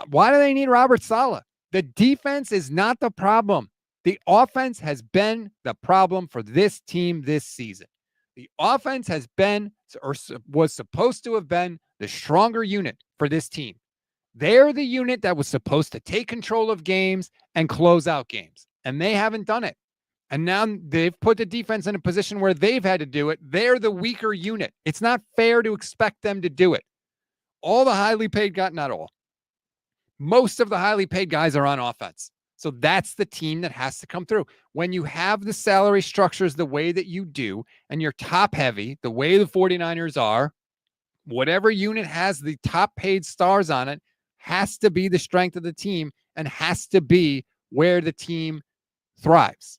Why do they need Robert Saleh? The defense is not the problem. The offense has been the problem for this team this season. The offense has been, or was supposed to have been, the stronger unit for this team. They're the unit that was supposed to take control of games and close out games, and they haven't done it. And now they've put the defense in a position where they've had to do it. They're the weaker unit. It's not fair to expect them to do it. All the highly paid guys, not all. Most of the highly paid guys are on offense. So that's the team that has to come through. When you have the salary structures the way that you do, and you're top heavy, the way the 49ers are, whatever unit has the top paid stars on it has to be the strength of the team and has to be where the team thrives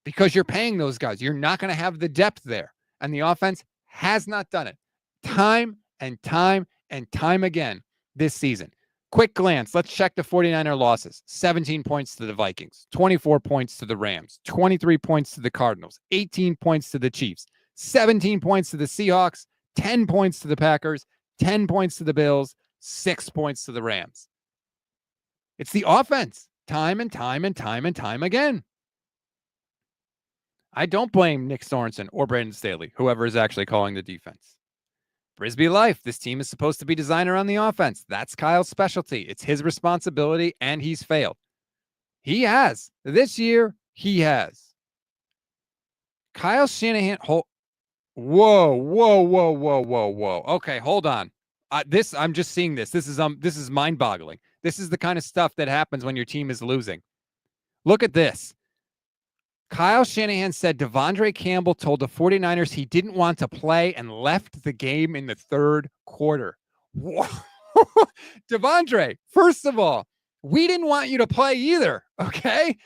because you're paying those guys. You're not going to have the depth there. And the offense has not done it time and time and time again this season. Quick glance. Let's check the 49er losses. 17 points to the Vikings, 24 points to the Rams, 23 points to the Cardinals, 18 points to the Chiefs, 17 points to the Seahawks, 10 points to the Packers, 10 points to the Bills, 6 points to the Rams. It's the offense time and time and time and time again. I don't blame Nick Sorensen or Brandon Staley, whoever is actually calling the defense. Frisbee life. This team is supposed to be designed around the offense. That's Kyle's specialty. It's his responsibility, and he's failed. He has. This year, he has. Kyle Shanahan. Whoa. Okay, hold on. I'm just seeing this. This is mind-boggling. This is the kind of stuff that happens when your team is losing. Look at this. Kyle Shanahan said Devondre Campbell told the 49ers he didn't want to play and left the game in the third quarter. Devondre, first of all, we didn't want you to play either, okay?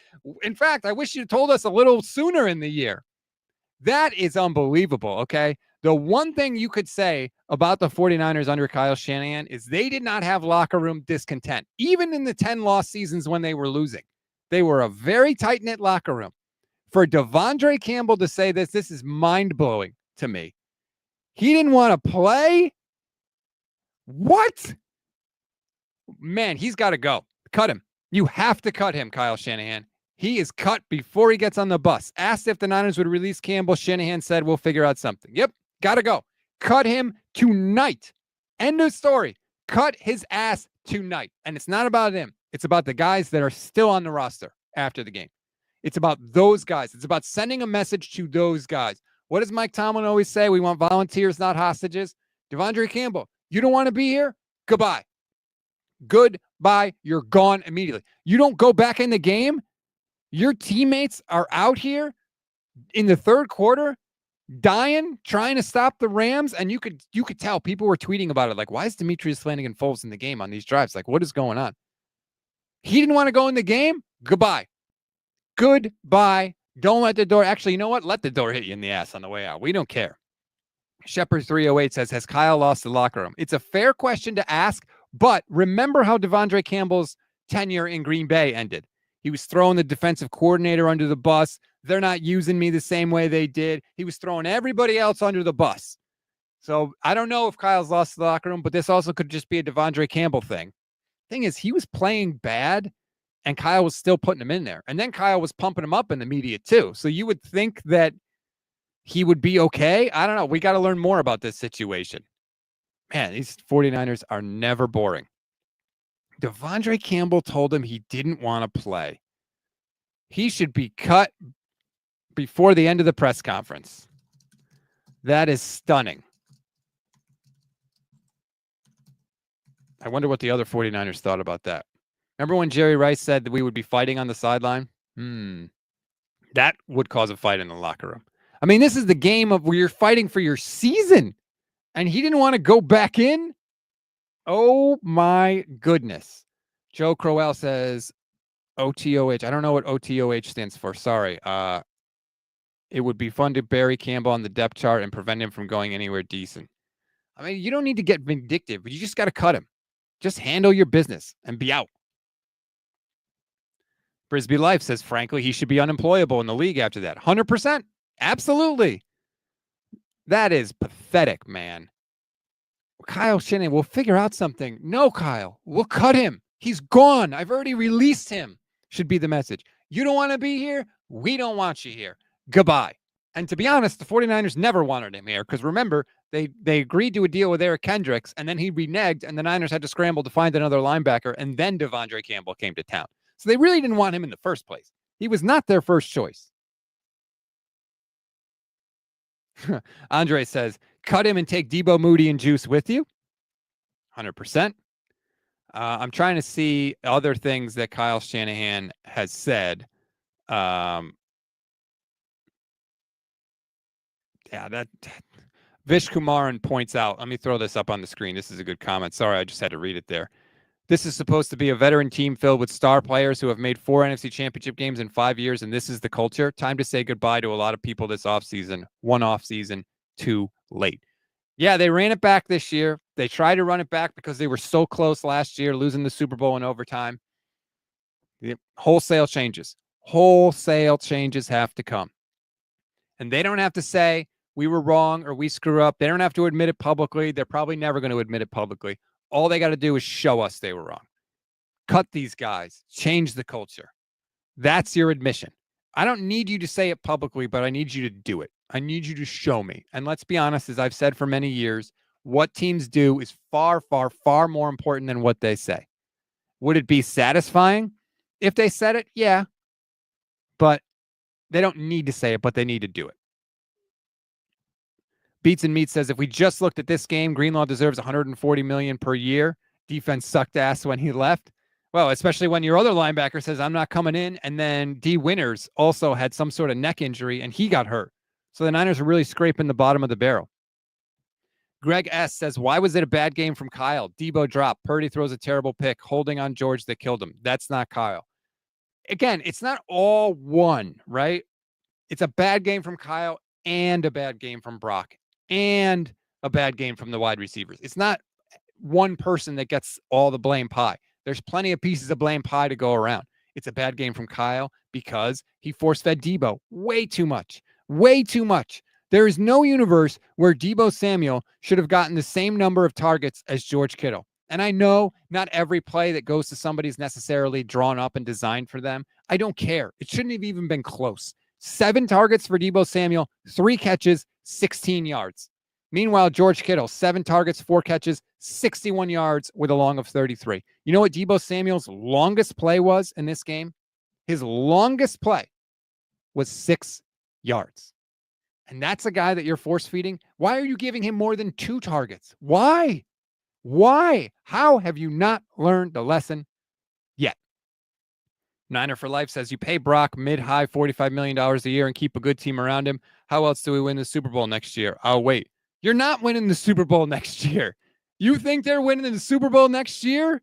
In fact, I wish you told us a little sooner in the year. That is unbelievable, okay? The one thing you could say about the 49ers under Kyle Shanahan is they did not have locker room discontent, even in the 10-loss seasons when they were losing. They were a very tight-knit locker room. For Devondre Campbell to say this is mind-blowing to me. He didn't want to play? What? Man, he's got to go. Cut him. You have to cut him, Kyle Shanahan. He is cut before he gets on the bus. Asked if the Niners would release Campbell. Shanahan said, we'll figure out something. Yep, got to go. Cut him tonight. End of story. Cut his ass tonight. And it's not about him. It's about the guys that are still on the roster after the game. It's about those guys. It's about sending a message to those guys. What does Mike Tomlin always say? We want volunteers, not hostages. Devondre Campbell, you don't want to be here? Goodbye. Goodbye. You're gone immediately. You don't go back in the game. Your teammates are out here in the third quarter dying, trying to stop the Rams. And you could tell people were tweeting about it. Like, why is Demetrius Flanagan-Foles in the game on these drives? Like, what is going on? He didn't want to go in the game. Goodbye. Goodbye. Don't let the door. Actually, you know what? Let the door hit you in the ass on the way out. We don't care. Shepard 308 says, has Kyle lost the locker room? It's a fair question to ask, but remember how Devondre Campbell's tenure in Green Bay ended. He was throwing the defensive coordinator under the bus. They're not using me the same way they did. He was throwing everybody else under the bus. So I don't know if Kyle's lost the locker room, but this also could just be a Devondre Campbell thing. Thing is, he was playing bad, and Kyle was still putting him in there. And then Kyle was pumping him up in the media too. So you would think that he would be okay. I don't know. We got to learn more about this situation. Man, these 49ers are never boring. Devondre Campbell told him he didn't want to play. He should be cut before the end of the press conference. That is stunning. I wonder what the other 49ers thought about that. Remember when Jerry Rice said that we would be fighting on the sideline? That would cause a fight in the locker room. I mean, this is the game of where you're fighting for your season, and he didn't want to go back in? Oh, my goodness. Joe Crowell says OTOH. I don't know what OTOH stands for. Sorry. It would be fun to bury Campbell on the depth chart and prevent him from going anywhere decent. I mean, you don't need to get vindictive, but you just got to cut him. Just handle your business and be out. Frisbee Life says, frankly, he should be unemployable in the league after that. 100%. Absolutely. That is pathetic, man. Kyle Shanahan, we'll figure out something. No, Kyle, we'll cut him. He's gone. I've already released him, should be the message. You don't want to be here? We don't want you here. Goodbye. And to be honest, the 49ers never wanted him here because remember, they agreed to a deal with Eric Kendricks, and then he reneged, and the Niners had to scramble to find another linebacker, and then Devondre Campbell came to town. So they really didn't want him in the first place. He was not their first choice. Andre says, cut him and take Deebo, Moody, and Juice with you. 100%. I'm trying to see other things that Kyle Shanahan has said. That Vish Kumaran points out. Let me throw this up on the screen. This is a good comment. Sorry, I just had to read it there. This is supposed to be a veteran team filled with star players who have made 4 NFC championship games in 5 years, and this is the culture. Time to say goodbye to a lot of people this offseason. One offseason too late. Yeah, they ran it back this year. They tried to run it back because they were so close last year, losing the Super Bowl in overtime. The wholesale changes. Wholesale changes have to come. And they don't have to say, we were wrong or we screw up. They don't have to admit it publicly. They're probably never going to admit it publicly. All they got to do is show us they were wrong. Cut these guys. Change the culture. That's your admission. I don't need you to say it publicly, but I need you to do it. I need you to show me. And let's be honest, as I've said for many years, what teams do is far, far, far more important than what they say. Would it be satisfying if they said it? Yeah. But they don't need to say it, but they need to do it. Beats and Meat says, if we just looked at this game, Greenlaw deserves $140 million per year. Defense sucked ass when he left. Well, especially when your other linebacker says, I'm not coming in. And then D. Winters also had some sort of neck injury and he got hurt. So the Niners are really scraping the bottom of the barrel. Greg S. says, why was it a bad game from Kyle? Deebo dropped. Purdy throws a terrible pick, holding on George that killed him. That's not Kyle. Again, it's not all one, right? It's a bad game from Kyle and a bad game from Brock and a bad game from the wide receivers. It's not one person that gets all the blame pie. There's plenty of pieces of blame pie to go around. It's a bad game from Kyle because he force-fed Deebo way too much. Way too much. There is no universe where Deebo Samuel should have gotten the same number of targets as George Kittle. And I know not every play that goes to somebody is necessarily drawn up and designed for them. I don't care. It shouldn't have even been close. 7 targets for Deebo Samuel, 3 catches, 16 yards. Meanwhile, George Kittle, 7 targets, 4 catches, 61 yards with a long of 33. You know what Deebo Samuel's longest play was in this game? His longest play was 6 yards. And that's a guy that you're force feeding. Why are you giving him more than 2 targets? Why? Why? How have you not learned the lesson yet? Niner for Life says, you pay Brock mid-high $45 million a year and keep a good team around him. How else do we win the Super Bowl next year? Oh, wait. You're not winning the Super Bowl next year. You think they're winning the Super Bowl next year?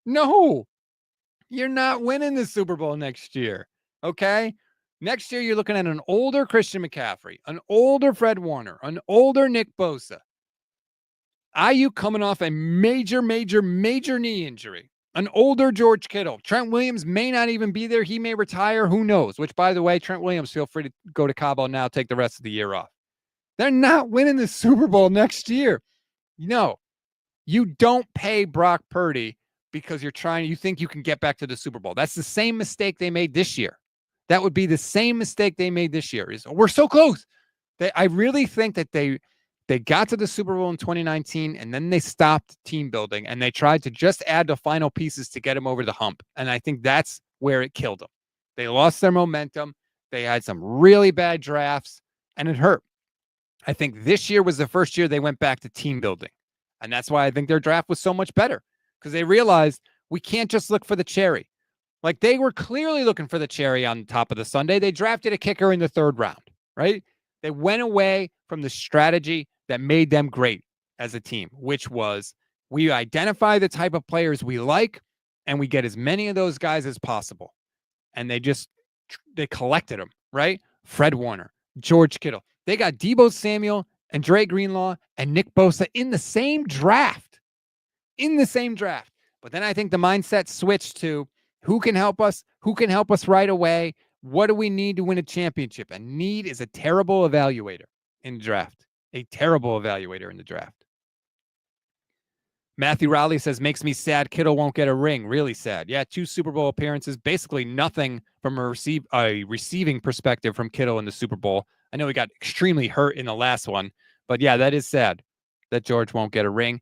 No. You're not winning the Super Bowl next year. Okay? Next year, you're looking at an older Christian McCaffrey, an older Fred Warner, an older Nick Bosa. Ayuk coming off a major knee injury. An older George Kittle. Trent Williams may not even be there. He may retire. Who knows? Which, by the way, Trent Williams, feel free to go to Cabo now. Take the rest of the year off. They're not winning the Super Bowl next year. No, you don't pay Brock Purdy because you think you can get back to the Super Bowl. That's the same mistake they made this year. That would be the same mistake they made this year. Is we're so close. I really think that they got to the Super Bowl in 2019 and then they stopped team building and they tried to just add the final pieces to get them over the hump. And I think that's where it killed them. They lost their momentum. They had some really bad drafts and it hurt. I think this year was the first year they went back to team building. And that's why I think their draft was so much better because they realized we can't just look for the cherry. Like they were clearly looking for the cherry on top of the sundae. They drafted a kicker in the 3rd round, right? They went away from the strategy that made them great as a team, which was we identify the type of players we like and we get as many of those guys as possible. And they collected them, right? Fred Warner, George Kittle. They got Deebo Samuel and Dre Greenlaw and Nick Bosa in the same draft. But then I think the mindset switched to who can help us? Who can help us right away? What do we need to win a championship? And need is a terrible evaluator in the draft. A terrible evaluator in the draft. Matthew Rowley says, makes me sad Kittle won't get a ring. Really sad. Yeah, 2 Super Bowl appearances. Basically nothing from a receiving perspective from Kittle in the Super Bowl. I know he got extremely hurt in the last one. But yeah, that is sad that George won't get a ring.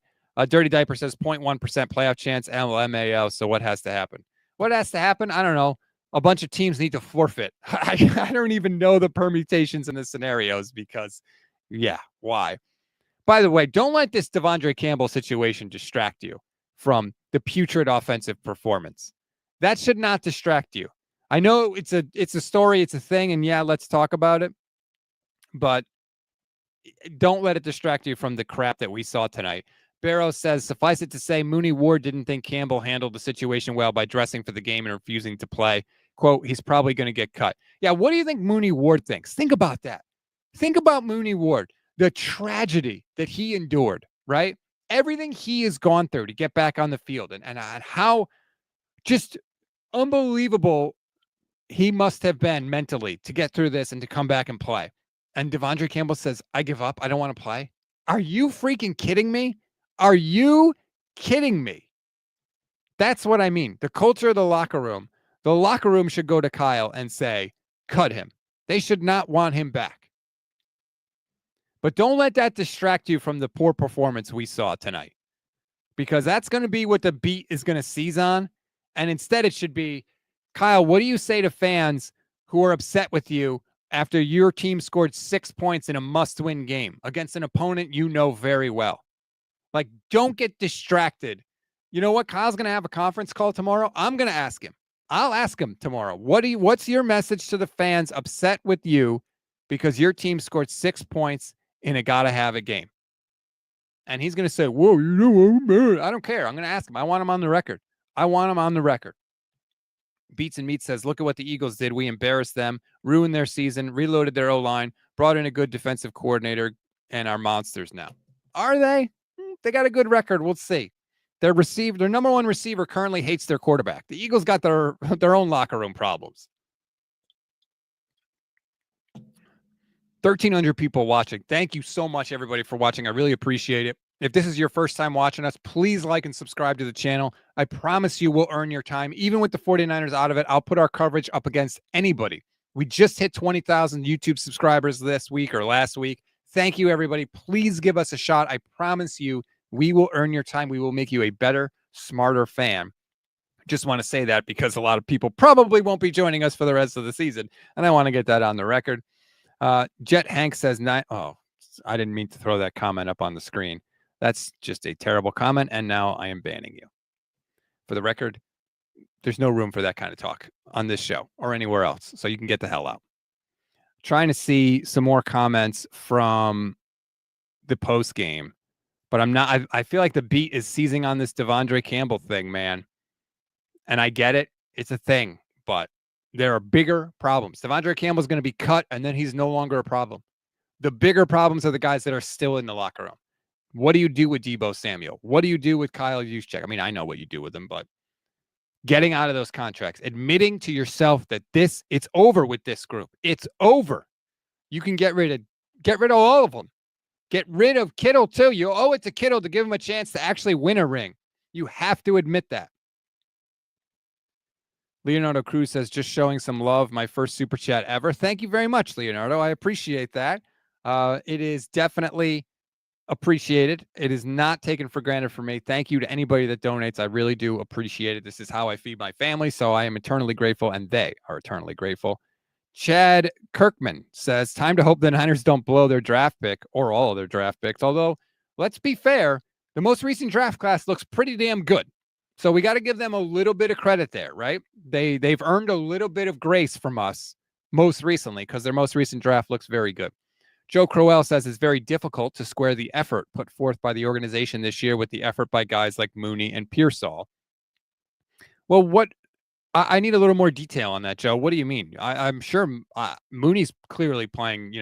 Dirty Diaper says 0.1% playoff chance. LMAO. So what has to happen? What has to happen? I don't know. A bunch of teams need to forfeit. I don't even know the permutations and the scenarios because, yeah, why? By the way, don't let this Devondre Campbell situation distract you from the putrid offensive performance. That should not distract you. I know it's a story, it's a thing, and yeah, let's talk about it. But don't let it distract you from the crap that we saw tonight. Barrow says, suffice it to say, Mooney Ward didn't think Campbell handled the situation well by dressing for the game and refusing to play. Quote, he's probably going to get cut. Yeah, what do you think Mooney Ward thinks? Think about that. Think about Mooney Ward, the tragedy that he endured, right? Everything he has gone through to get back on the field and how just unbelievable he must have been mentally to get through this and to come back and play. And Devondre Campbell says, I give up. I don't want to play. Are you freaking kidding me? Are you kidding me? That's what I mean. The culture of the locker room. The locker room should go to Kyle and say, cut him. They should not want him back. But don't let that distract you from the poor performance we saw tonight, because that's going to be what the beat is going to seize on. And instead it should be, Kyle, what do you say to fans who are upset with you after your team scored 6 points in a must-win game against an opponent you know very well? Like, don't get distracted. You know what? Kyle's going to have a conference call tomorrow. I'm going to ask him. I'll ask him tomorrow. What's your message to the fans upset with you because your team scored 6 points in a gotta-have-it game? And he's going to say, whoa, you know, man, I don't care. I'm going to ask him. I want him on the record. I want him on the record. Beats and Meat says, look at what the Eagles did. We embarrassed them, ruined their season, reloaded their O-line, brought in a good defensive coordinator, and are monsters now. Are they? They got a good record. We'll see. Their number one receiver currently hates their quarterback. The Eagles got their own locker room problems. 1,300 people watching. Thank you so much, everybody, for watching. I really appreciate it. If this is your first time watching us, please like and subscribe to the channel. I promise you we'll earn your time. Even with the 49ers out of it, I'll put our coverage up against anybody. We just hit 20,000 YouTube subscribers this week or last week. Thank you, everybody. Please give us a shot. I promise you we will earn your time. We will make you a better, smarter fan. Just want to say that because a lot of people probably won't be joining us for the rest of the season, and I want to get that on the record. Jet Hank says, oh, I didn't mean to throw that comment up on the screen. That's just a terrible comment, and now I am banning you. For the record, there's no room for that kind of talk on this show or anywhere else, so you can get the hell out. Trying to see some more comments from the post game, but I'm not. I feel like the beat is seizing on this Devondre Campbell thing, man. And I get it. It's a thing, but there are bigger problems. Devondre Campbell's going to be cut, and then he's no longer a problem. The bigger problems are the guys that are still in the locker room. What do you do with Deebo Samuel? What do you do with Kyle Juszczyk? I mean, I know what you do with them, but getting out of those contracts, admitting to yourself that it's over with this group. It's over. You can get rid of all of them. Get rid of Kittle too. You owe it to Kittle to give him a chance to actually win a ring. You have to admit that. Leonardo Cruz says, just showing some love. My first super chat ever. Thank you very much, Leonardo. I appreciate that. It is definitely appreciated. It is not taken for granted for me. Thank you to anybody that donates. I really do appreciate it. This is how I feed my family, so I am eternally grateful, and they are eternally grateful. Chad Kirkman says, time to hope the Niners don't blow their draft pick or all of their draft picks. Although, let's be fair, the most recent draft class looks pretty damn good. So we got to give them a little bit of credit there, right? They've earned a little bit of grace from us most recently because their most recent draft looks very good. Joe Crowell says it's very difficult to square the effort put forth by the organization this year with the effort by guys like Mooney and Pearsall. Well, I need a little more detail on that, Joe. What do you mean? I'm sure Mooney's clearly playing,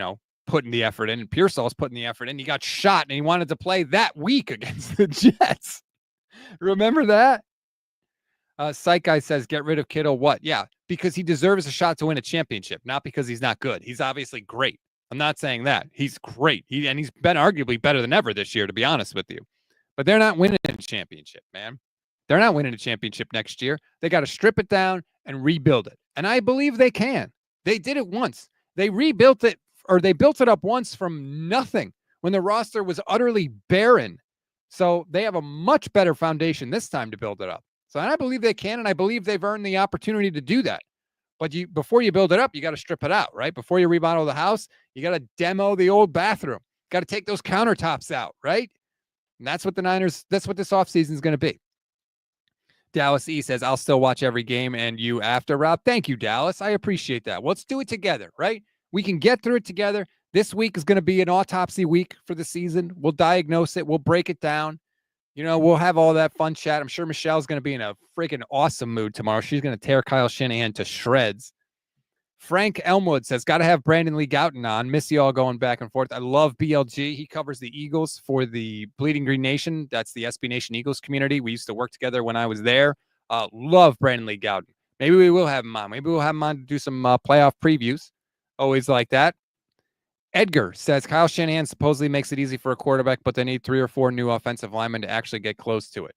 putting the effort in, and Pearsall's putting the effort in. He got shot, and he wanted to play that week against the Jets. Remember that? Psych Guy says, get rid of Kittle. What? Yeah, because he deserves a shot to win a championship, not because he's not good. He's obviously great. I'm not saying that. He's great. He's been arguably better than ever this year, to be honest with you. But they're not winning a championship, man. They're not winning a championship next year. They got to strip it down and rebuild it. And I believe they can. They did it once. They rebuilt it, or they built it up once from nothing when the roster was utterly barren. So they have a much better foundation this time to build it up. So I believe they can, and I believe they've earned the opportunity to do that. But before you build it up, you got to strip it out, right? Before you remodel the house, you got to demo the old bathroom. Got to take those countertops out, right? And that's what that's what this offseason is going to be. Dallas E says, I'll still watch every game and you after, Rob. Thank you, Dallas. I appreciate that. Let's do it together, right? We can get through it together. This week is going to be an autopsy week for the season. We'll diagnose it. We'll break it down. We'll have all that fun chat. I'm sure Michelle's going to be in a freaking awesome mood tomorrow. She's going to tear Kyle Shanahan to shreds. Frank Elmwood says, got to have Brandon Lee Gouton on. Miss you all going back and forth. I love BLG. He covers the Eagles for the Bleeding Green Nation. That's the SB Nation Eagles community. We used to work together when I was there. Love Brandon Lee Gouton. Maybe we will have him on. Maybe we'll have him on to do some playoff previews. Always like that. Edgar says, Kyle Shanahan supposedly makes it easy for a quarterback, but they need 3 or 4 new offensive linemen to actually get close to it.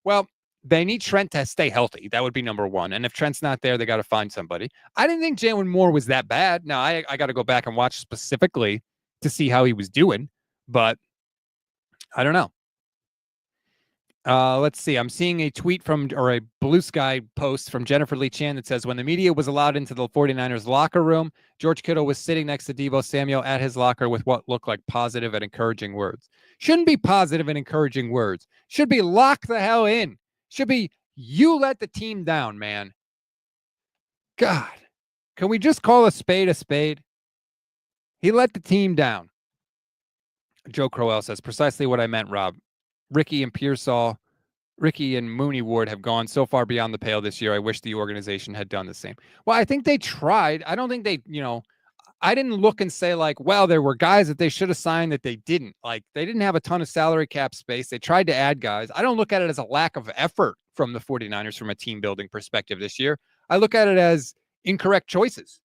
Well, they need Trent to stay healthy. That would be number one. And if Trent's not there, they got to find somebody. I didn't think Jalen Moore was that bad. Now, I got to go back and watch specifically to see how he was doing, but I don't know. Let's see. I'm seeing a tweet or a Blue Sky post from Jennifer Lee Chan that says, when the media was allowed into the 49ers locker room, George Kittle was sitting next to Deebo Samuel at his locker with what looked like positive and encouraging words. Shouldn't be positive and encouraging words. Should be lock the hell in. Should be, you let the team down, man. God, can we just call a spade a spade? He let the team down. Joe Crowell says, precisely what I meant, Rob. Ricky and Mooney Ward have gone so far beyond the pale this year. I wish the organization had done the same. Well, I think they tried. I don't think they, I didn't look and say like, well, there were guys that they should have signed that they didn't. Like, they didn't have a ton of salary cap space. They tried to add guys. I don't look at it as a lack of effort from the 49ers from a team building perspective this year. I look at it as incorrect choices.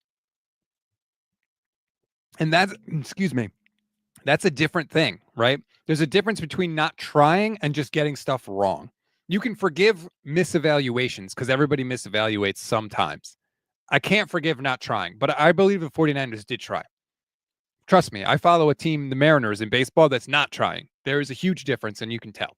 And that's a different thing, right? There's a difference between not trying and just getting stuff wrong. You can forgive misevaluations because everybody misevaluates sometimes. I can't forgive not trying, but I believe the 49ers did try. Trust me, I follow a team, the Mariners in baseball, that's not trying. There is a huge difference, and you can tell.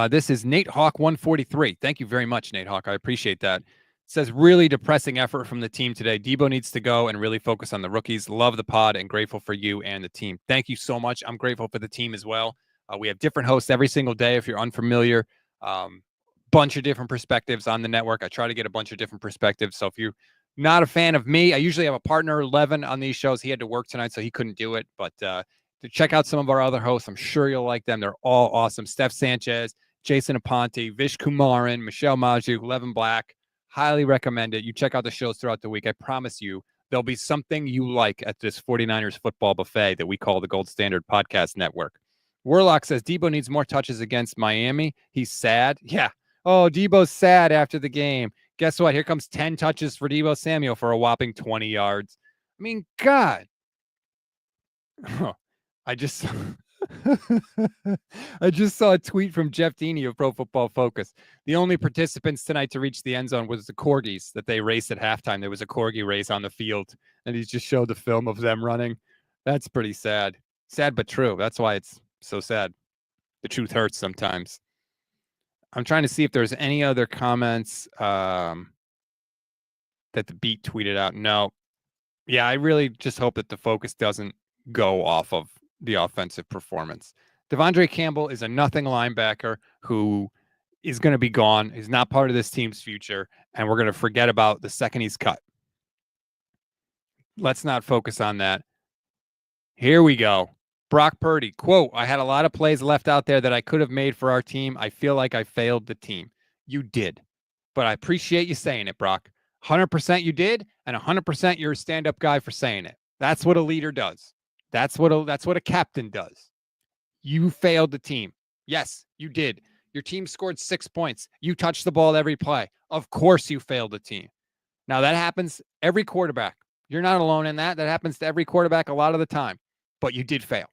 This is Nate Hawk 143. Thank you very much, Nate Hawk. I appreciate that. It says, really depressing effort from the team today. Deebo needs to go and really focus on the rookies. Love the pod and grateful for you and the team. Thank you so much. I'm grateful for the team as well. We have different hosts every single day. If you're unfamiliar, bunch of different perspectives on the network. I try to get a bunch of different perspectives. So if you're not a fan of me, I usually have a partner, Levin, on these shows. He had to work tonight, so he couldn't do it. But to check out some of our other hosts, I'm sure you'll like them. They're all awesome. Steph Sanchez, Jason Aponte, Vish Kumaran, Michelle Maju, Levin Black. Highly recommend it. You check out the shows throughout the week. I promise you there'll be something you like at this 49ers football buffet that we call the Gold Standard Podcast Network. Warlock says Deebo needs more touches against Miami. He's sad. Yeah. Oh, Deebo's sad after the game. Guess what? Here comes 10 touches for Deebo Samuel for a whopping 20 yards. I mean, God. I just saw a tweet from Jeff Deeney of Pro Football Focus. The only participants tonight to reach the end zone was the corgis that they raced at halftime. There was a corgi race on the field, and he just showed the film of them running. That's pretty sad. Sad but true. That's why it's so sad. The truth hurts sometimes. I'm trying to see if there's any other comments that the beat tweeted out. No. Yeah, I really just hope that the focus doesn't go off of the offensive performance. Devondre Campbell is a nothing linebacker who is going to be gone. He's not part of this team's future, and we're going to forget about the second he's cut. Let's not focus on that. Here we go. Brock Purdy, quote, I had a lot of plays left out there that I could have made for our team. I feel like I failed the team. You did, but I appreciate you saying it, Brock. 100% you did, and 100% you're a stand-up guy for saying it. That's what a leader does. That's what a captain does. You failed the team. Yes, you did. Your team scored 6 points. You touched the ball every play. Of course you failed the team. Now, that happens every quarterback. You're not alone in that. That happens to every quarterback a lot of the time. But you did fail.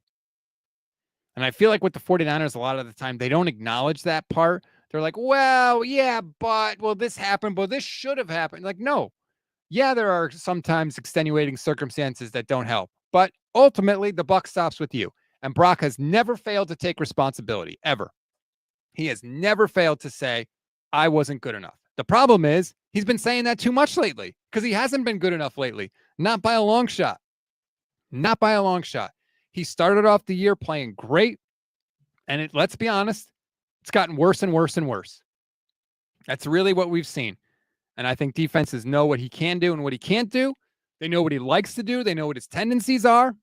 And I feel like with the 49ers, a lot of the time, they don't acknowledge that part. They're like, well, yeah, but, well, this happened, but this should have happened. Like, no. Yeah, there are sometimes extenuating circumstances that don't help. But ultimately, the buck stops with you. And Brock has never failed to take responsibility, ever. He has never failed to say, I wasn't good enough. The problem is he's been saying that too much lately because he hasn't been good enough lately. Not by a long shot. Not by a long shot. He started off the year playing great. And let's be honest, it's gotten worse and worse and worse. That's really what we've seen. And I think defenses know what he can do and what he can't do. They know what he likes to do. They know what his tendencies are.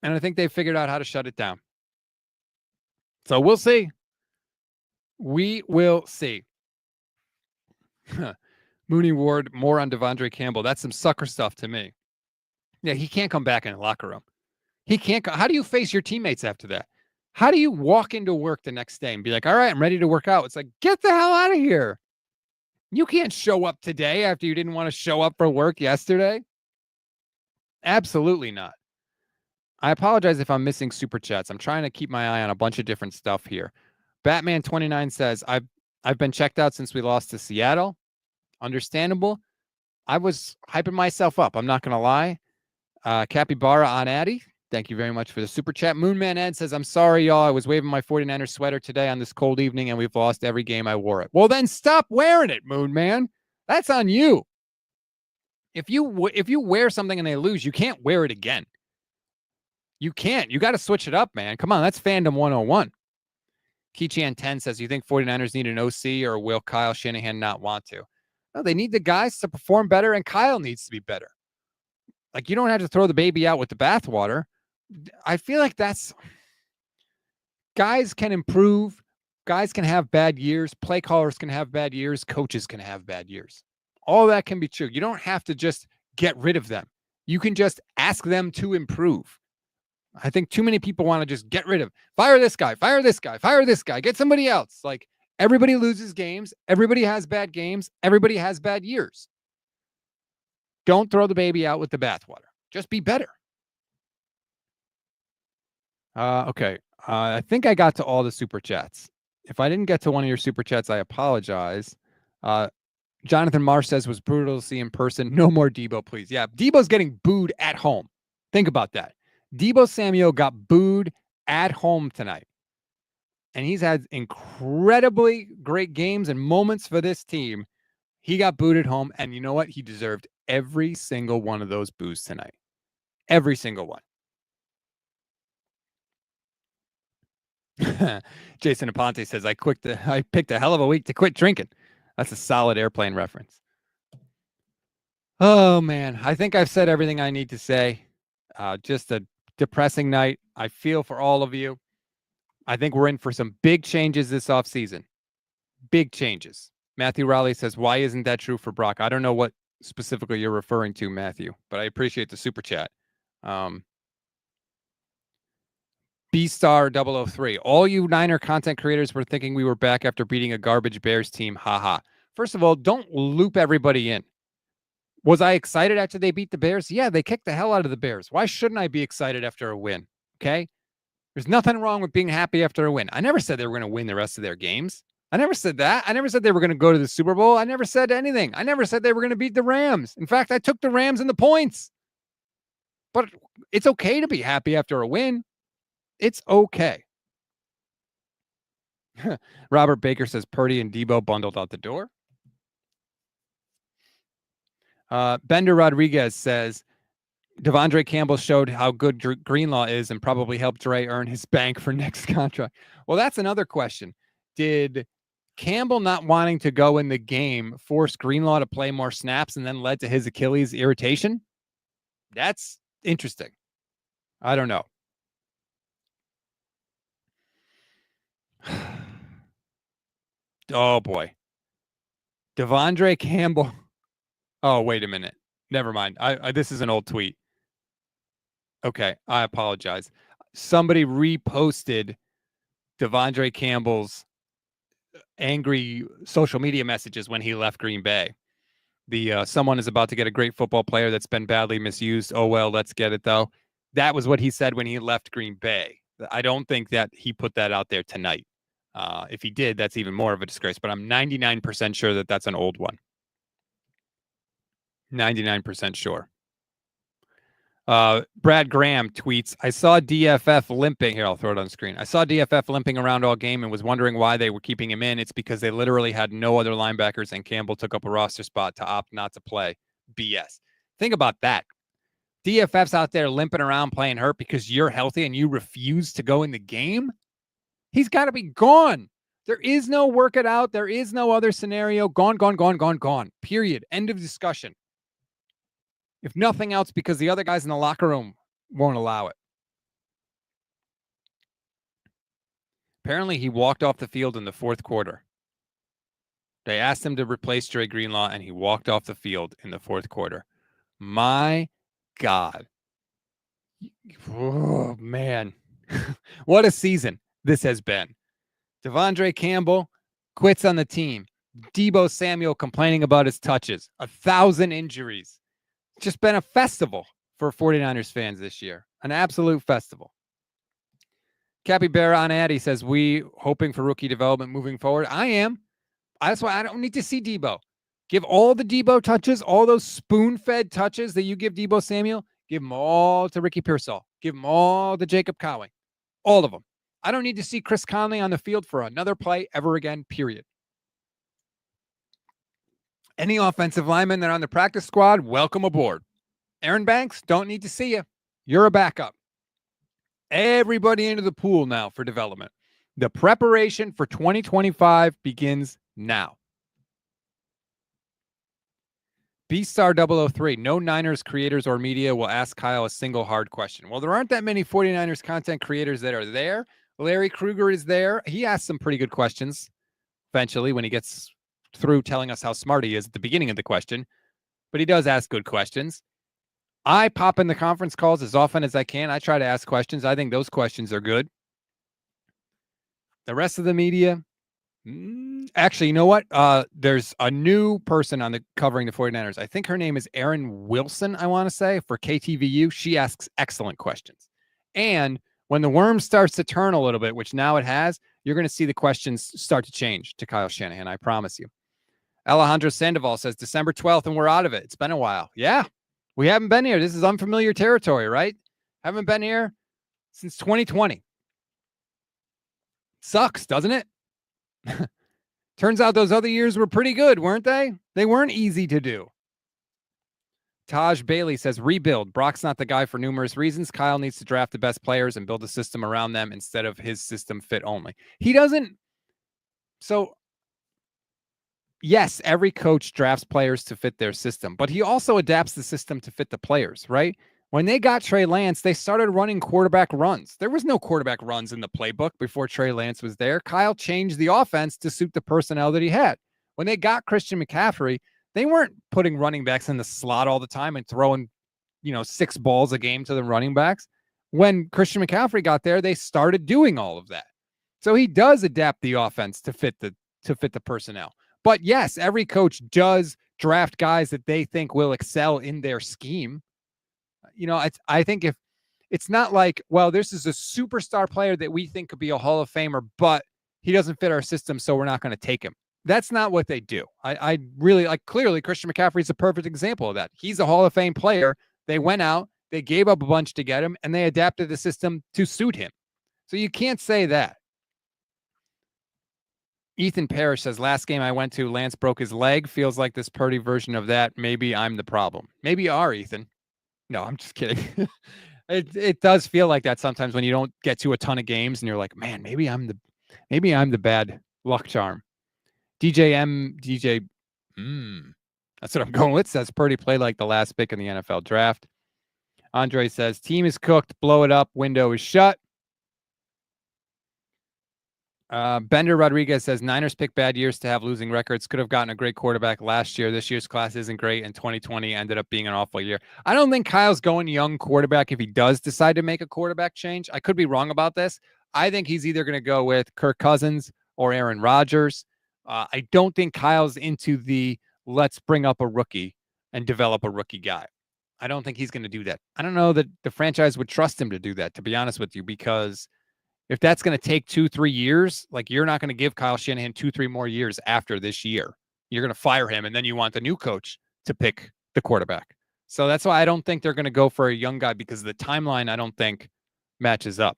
And I think they've figured out how to shut it down. So we'll see. We will see. Mooney Ward, more on Devondre Campbell. That's some sucker stuff to me. Yeah, he can't come back in the locker room. He can't. How do you face your teammates after that? How do you walk into work the next day and be like, all right, I'm ready to work out? It's like, get the hell out of here. You can't show up today after you didn't want to show up for work yesterday. Absolutely not. I apologize if I'm missing super chats. I'm trying to keep my eye on a bunch of different stuff here. Batman29 says, I've been checked out since we lost to Seattle. Understandable. I was hyping myself up. I'm not going to lie. Capybara on Addy. Thank you very much for the super chat. Moonman Ed says, I'm sorry, y'all. I was waving my 49ers sweater today on this cold evening, and we've lost every game I wore it. Well, then stop wearing it, Moonman. That's on you. If you wear something and they lose, you can't wear it again. You can't. You got to switch it up, man. Come on, that's fandom 101. Keychan 10 says, you think 49ers need an OC, or will Kyle Shanahan not want to? No, they need the guys to perform better, and Kyle needs to be better. Like, you don't have to throw the baby out with the bathwater. I feel like guys can improve. Guys can have bad years. Play callers can have bad years. Coaches can have bad years. All that can be true. You don't have to just get rid of them. You can just ask them to improve. I think too many people want to just get rid of, fire this guy, fire this guy, fire this guy, get somebody else. Like, everybody loses games. Everybody has bad games. Everybody has bad years. Don't throw the baby out with the bathwater. Just be better. Okay. I think I got to all the super chats. If I didn't get to one of your super chats, I apologize. Jonathan Marsh says, was brutal to see in person. No more Deebo, please. Yeah, Deebo's getting booed at home. Think about that. Deebo Samuel got booed at home tonight. And he's had incredibly great games and moments for this team. He got booed at home. And you know what? He deserved every single one of those boos tonight. Every single one. Jason Aponte says, I picked a hell of a week to quit drinking. That's a solid airplane reference. Oh, man. I think I've said everything I need to say. Just a depressing night. I feel for all of you. I think we're in for some big changes this offseason. Big changes. Matthew Raleigh says, why isn't that true for Brock? I don't know what specifically you're referring to, Matthew, but I appreciate the super chat. B-Star003. All you Niner content creators were thinking we were back after beating a garbage Bears team. Haha. First of all, don't loop everybody in. Was I excited after they beat the Bears? Yeah, they kicked the hell out of the Bears. Why shouldn't I be excited after a win? Okay? There's nothing wrong with being happy after a win. I never said they were going to win the rest of their games. I never said that. I never said they were going to go to the Super Bowl. I never said anything. I never said they were going to beat the Rams. In fact, I took the Rams in the points. But it's okay to be happy after a win. It's okay. Robert Baker says Purdy and Deebo bundled out the door. Bender Rodriguez says Devondre Campbell showed how good Greenlaw is and probably helped Dre earn his bank for next contract. Well, that's another question. Did Campbell not wanting to go in the game force Greenlaw to play more snaps and then led to his Achilles irritation? That's interesting. I don't know. Oh, boy. Devondre Campbell. Oh, wait a minute. Never mind. This is an old tweet. Okay, I apologize. Somebody reposted Devondre Campbell's angry social media messages when he left Green Bay. Someone is about to get a great football player that's been badly misused. Oh, well, let's get it, though. That was what he said when he left Green Bay. I don't think that he put that out there tonight. If he did, that's even more of a disgrace. But I'm 99% sure that that's an old one. 99% sure. Brad Graham tweets, I saw DFF limping. Here, I'll throw it on screen. I saw DFF limping around all game and was wondering why they were keeping him in. It's because they literally had no other linebackers and Campbell took up a roster spot to opt not to play. BS. Think about that. DFF's out there limping around playing hurt because you're healthy and you refuse to go in the game? He's got to be gone. There is no work it out. There is no other scenario. Gone, gone, gone, gone, gone. Period. End of discussion. If nothing else, because the other guys in the locker room won't allow it. Apparently, he walked off the field in the fourth quarter. They asked him to replace Dre Greenlaw, and he walked off the field in the fourth quarter. My God. Oh, man. What a season this has been. Devondre Campbell quits on the team. Deebo Samuel complaining about his touches. 1,000 injuries. It's just been a festival for 49ers fans this year. An absolute festival. Capybara on Addy says, we hoping for rookie development moving forward. I am. That's why I don't need to see Deebo. Give all the Deebo touches, all those spoon-fed touches that you give Deebo Samuel, give them all to Ricky Pearsall. Give them all to Jacob Cowing. All of them. I don't need to see Chris Conley on the field for another play ever again, period. Any offensive linemen that are on the practice squad, welcome aboard. Aaron Banks, don't need to see you. You're a backup. Everybody into the pool now for development. The preparation for 2025 begins now. B-Star 003, no Niners creators or media will ask Kyle a single hard question. Well, there aren't that many 49ers content creators that are there. Larry Krueger is there. He asks some pretty good questions eventually when he gets through telling us how smart he is at the beginning of the question. But he does ask good questions. I pop in the conference calls as often as I can. I try to ask questions. I think those questions are good. The rest of the media, actually, you know what? There's a new person on the covering the 49ers. I think her name is Erin Wilson, I want to say, for KTVU. She asks excellent questions. And when the worm starts to turn a little bit, which now it has, you're going to see the questions start to change to Kyle Shanahan. I promise you. Alejandro Sandoval says December 12th and we're out of it. It's been a while. Yeah, we haven't been here. This is unfamiliar territory, right? Haven't been here since 2020. Sucks, doesn't it? Turns out those other years were pretty good, weren't they? They weren't easy to do. Taj Bailey says, rebuild. Brock's not the guy for numerous reasons. Kyle needs to draft the best players and build a system around them instead of his system fit only. He doesn't. So, yes, every coach drafts players to fit their system, but he also adapts the system to fit the players, right? When they got Trey Lance, they started running quarterback runs. There was no quarterback runs in the playbook before Trey Lance was there. Kyle changed the offense to suit the personnel that he had. When they got Christian McCaffrey, they weren't putting running backs in the slot all the time and throwing, 6 balls a game to the running backs. When Christian McCaffrey got there, they started doing all of that. So he does adapt the offense to fit the personnel. But yes, every coach does draft guys that they think will excel in their scheme. I think if it's not like, well, this is a superstar player that we think could be a Hall of Famer, but he doesn't fit our system, so we're not going to take him. That's not what they do. I really like, clearly Christian McCaffrey is a perfect example of that. He's a Hall of Fame player. They went out, they gave up a bunch to get him, and they adapted the system to suit him. So you can't say that. Ethan Parrish says, last game I went to, Lance broke his leg. Feels like this Purdy version of that. Maybe I'm the problem. Maybe you are, Ethan. No, I'm just kidding. It does feel like that sometimes when you don't get to a ton of games and you're like, man, maybe I'm the bad luck charm. DJ, that's what I'm going with. Says Purdy played like the last pick in the NFL draft. Andre says, team is cooked, blow it up, window is shut. Bender Rodriguez says Niners pick bad years to have losing records. Could have gotten a great quarterback last year. This year's class isn't great, and 2020 ended up being an awful year. I don't think Kyle's going young quarterback if he does decide to make a quarterback change. I could be wrong about this. I think he's either going to go with Kirk Cousins or Aaron Rodgers. I don't think Kyle's into the let's bring up a rookie and develop a rookie guy. I don't think he's going to do that. I don't know that the franchise would trust him to do that, to be honest with you, because if that's going to take 2-3 years, like you're not going to give Kyle Shanahan 2-3 more years after this year. You're going to fire him, and then you want the new coach to pick the quarterback. So that's why I don't think they're going to go for a young guy, because the timeline I don't think matches up.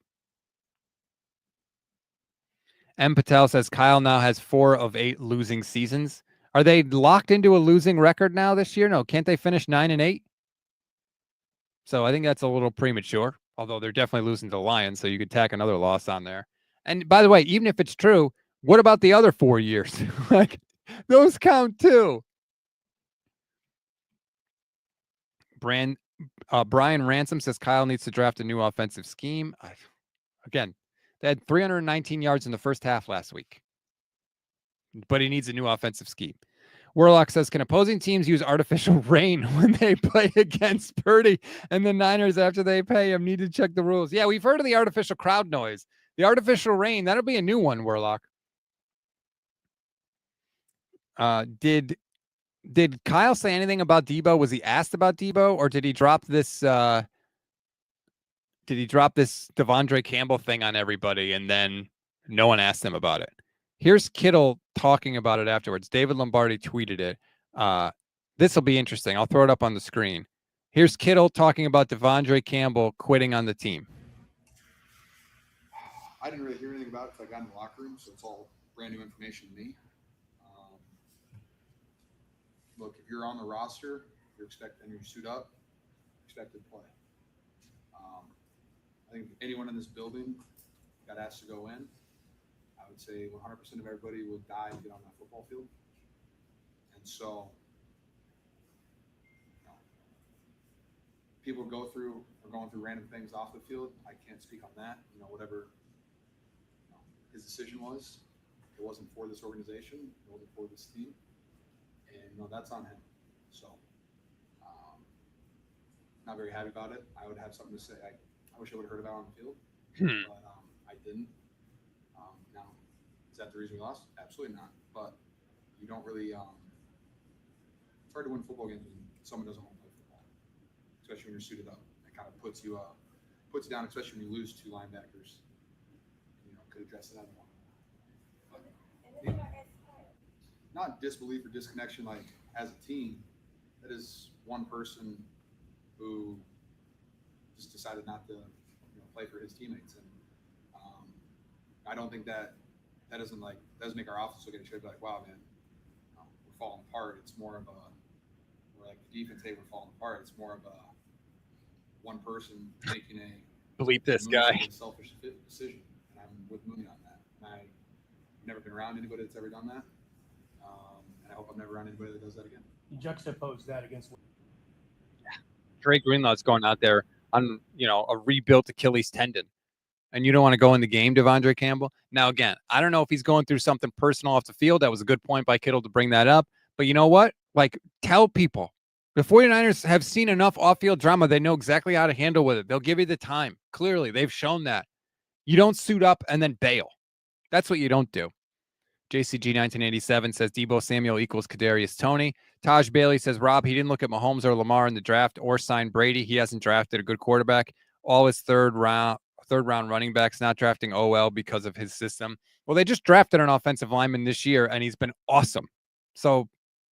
M. Patel says Kyle now has 4 of 8 losing seasons. Are they locked into a losing record now this year? No, can't they finish 9-8? So I think that's a little premature. Although they're definitely losing to the Lions, so you could tack another loss on there. And by the way, even if it's true, what about the other 4 years? Like, those count too. Brian Ransom says Kyle needs to draft a new offensive scheme. Again, They had 319 yards in the first half last week. But he needs a new offensive scheme. Warlock says, can opposing teams use artificial rain when they play against Purdy and the Niners after they pay him? Need to check the rules. Yeah, we've heard of the artificial crowd noise. The artificial rain, that'll be a new one, Warlock. Did Kyle say anything about Deebo? Was he asked about Deebo, or did he drop this Devondre Campbell thing on everybody and then no one asked him about it? Here's Kittle talking about it afterwards. David Lombardi tweeted it. This will be interesting. I'll throw it up on the screen. Here's Kittle talking about Devondre Campbell quitting on the team. I didn't really hear anything about it until I got in the locker room, so it's all brand new information to me. Look, if you're on the roster, you're expected, and you suit up, expected to play. I think if anyone in this building got asked to go in, I would say 100% of everybody would die to get on that football field. And so, people are going through random things off the field. I can't speak on that. Whatever his decision was, it wasn't for this organization. It wasn't for this team. And that's on him. So, not very happy about it. I would have something to say. I wish I would have heard about it on the field, but I didn't. Now, is that the reason we lost? Absolutely not. But you don't really. It's hard to win football games when someone doesn't want to play football, especially when you're suited up. It kind of puts you down, especially when you lose two linebackers. Could address it out of one. But, not disbelief or disconnection, like as a team. That is one person who just decided not to play for his teammates, and I don't think that doesn't make our offense look at each other like, wow, man, we're falling apart. It's more of we're like the defense, hey, we're falling apart. It's more of one person making a bleep this guy selfish decision, and I'm with Mooney on that. And I've never been around anybody that's ever done that. And I hope I'm never around anybody that does that again. You juxtapose that against. Dre Greenlaw's going out there on, a rebuilt Achilles tendon, and you don't want to go in the game, Devondre Campbell. Now, again, I don't know if he's going through something personal off the field. That was a good point by Kittle to bring that up. But you know what? Tell people. The 49ers have seen enough off-field drama. They know exactly how to handle with it. They'll give you the time. Clearly, they've shown that. You don't suit up and then bail. That's what you don't do. JCG 1987 says Deebo Samuel equals Kadarius Toney. Taj Bailey says, Rob, he didn't look at Mahomes or Lamar in the draft or sign Brady. He hasn't drafted a good quarterback. All his third round running backs, not drafting OL because of his system. Well, they just drafted an offensive lineman this year, and he's been awesome. So,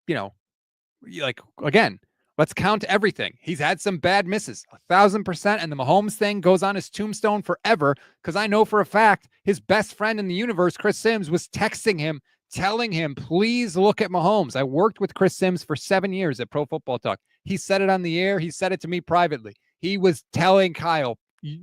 again, let's count everything. He's had some bad misses, 1,000%, and the Mahomes thing goes on his tombstone forever, because I know for a fact his best friend in the universe, Chris Sims, was texting him, telling him, please look at Mahomes. I worked with Chris Sims for 7 years at Pro Football Talk. He said it on the air. He said it to me privately. He was telling Kyle,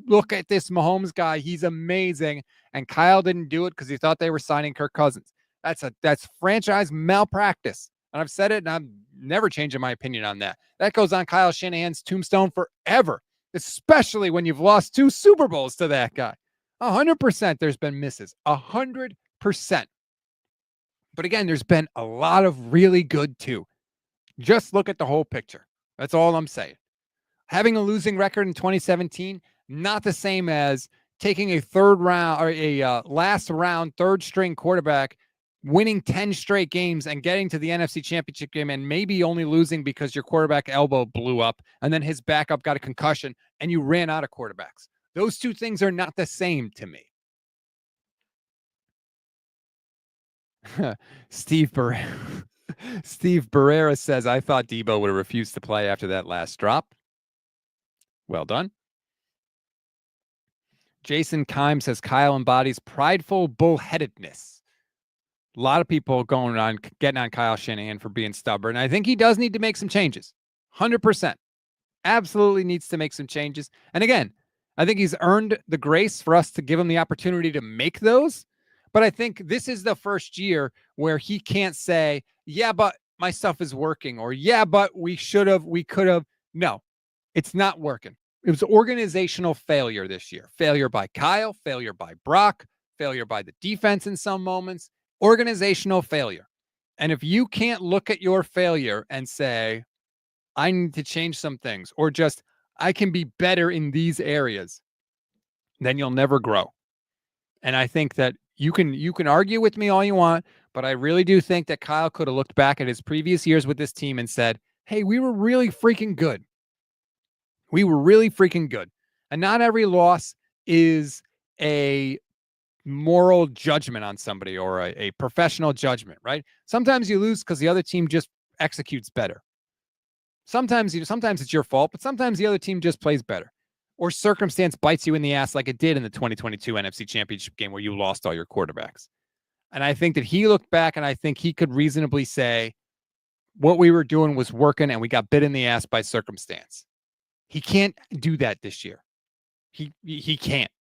look at this Mahomes guy. He's amazing. And Kyle didn't do it because he thought they were signing Kirk Cousins. That's franchise malpractice. And I've said it, and I'm never changing my opinion on that. That goes on Kyle Shanahan's tombstone forever, especially when you've lost 2 Super Bowls to that guy. 100% there's been misses. 100%. But again, there's been a lot of really good too. Just look at the whole picture. That's all I'm saying. Having a losing record in 2017, not the same as taking a third round or a last round third string quarterback, winning 10 straight games and getting to the NFC Championship game and maybe only losing because your quarterback elbow blew up and then his backup got a concussion and you ran out of quarterbacks. Those two things are not the same to me. Steve Barrera says, I thought Deebo would have refused to play after that last drop. Well done. Jason Kime says Kyle embodies prideful bullheadedness. A lot of people getting on Kyle Shanahan for being stubborn. I think he does need to make some changes. 100%. Absolutely needs to make some changes. And again, I think he's earned the grace for us to give him the opportunity to make those. But I think this is the first year where he can't say, yeah, but my stuff is working, or yeah, but we could have. No, it's not working. It was organizational failure this year. Failure by Kyle, failure by Brock, failure by the defense in some moments, organizational failure. And if you can't look at your failure and say, I need to change some things, or just, I can be better in these areas, then you'll never grow. And I think that you can argue with me all you want, but I really do think that Kyle could have looked back at his previous years with this team and said, hey, we were really freaking good. We were really freaking good. And not every loss is a moral judgment on somebody or a professional judgment, right? Sometimes you lose because the other team just executes better. Sometimes it's your fault, but sometimes the other team just plays better. Or circumstance bites you in the ass like it did in the 2022 NFC Championship game where you lost all your quarterbacks. And I think that he looked back and I think he could reasonably say what we were doing was working and we got bit in the ass by circumstance. He can't do that this year. He can't.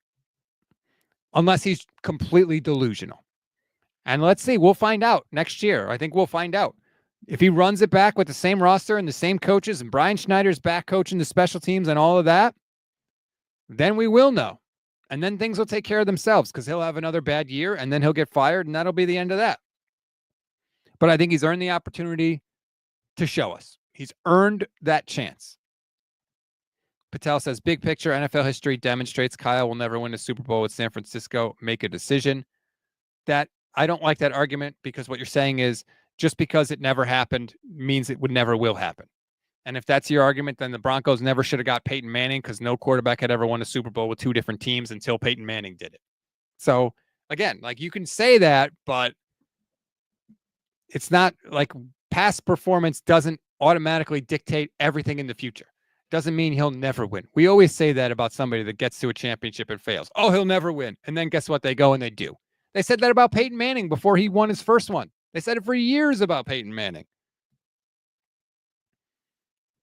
Unless he's completely delusional. And let's see, we'll find out next year. I think we'll find out. If he runs it back with the same roster and the same coaches and Brian Schneider's back coaching the special teams and all of that, then we will know. And then things will take care of themselves because he'll have another bad year and then he'll get fired and that'll be the end of that. But I think he's earned the opportunity to show us. He's earned that chance. Patel says, big picture, NFL history demonstrates Kyle will never win a Super Bowl with San Francisco. Make a decision. That I don't like that argument because what you're saying is just because it never happened means it would never will happen. And if that's your argument, then the Broncos never should have got Peyton Manning because no quarterback had ever won a Super Bowl with two different teams until Peyton Manning did it. So again, like you can say that, but it's not like past performance doesn't automatically dictate everything in the future. Doesn't mean he'll never win. We always say that about somebody that gets to a championship and fails. Oh, he'll never win. And then guess what? They go and they do. They said that about Peyton Manning before he won his first one. They said it for years about Peyton Manning.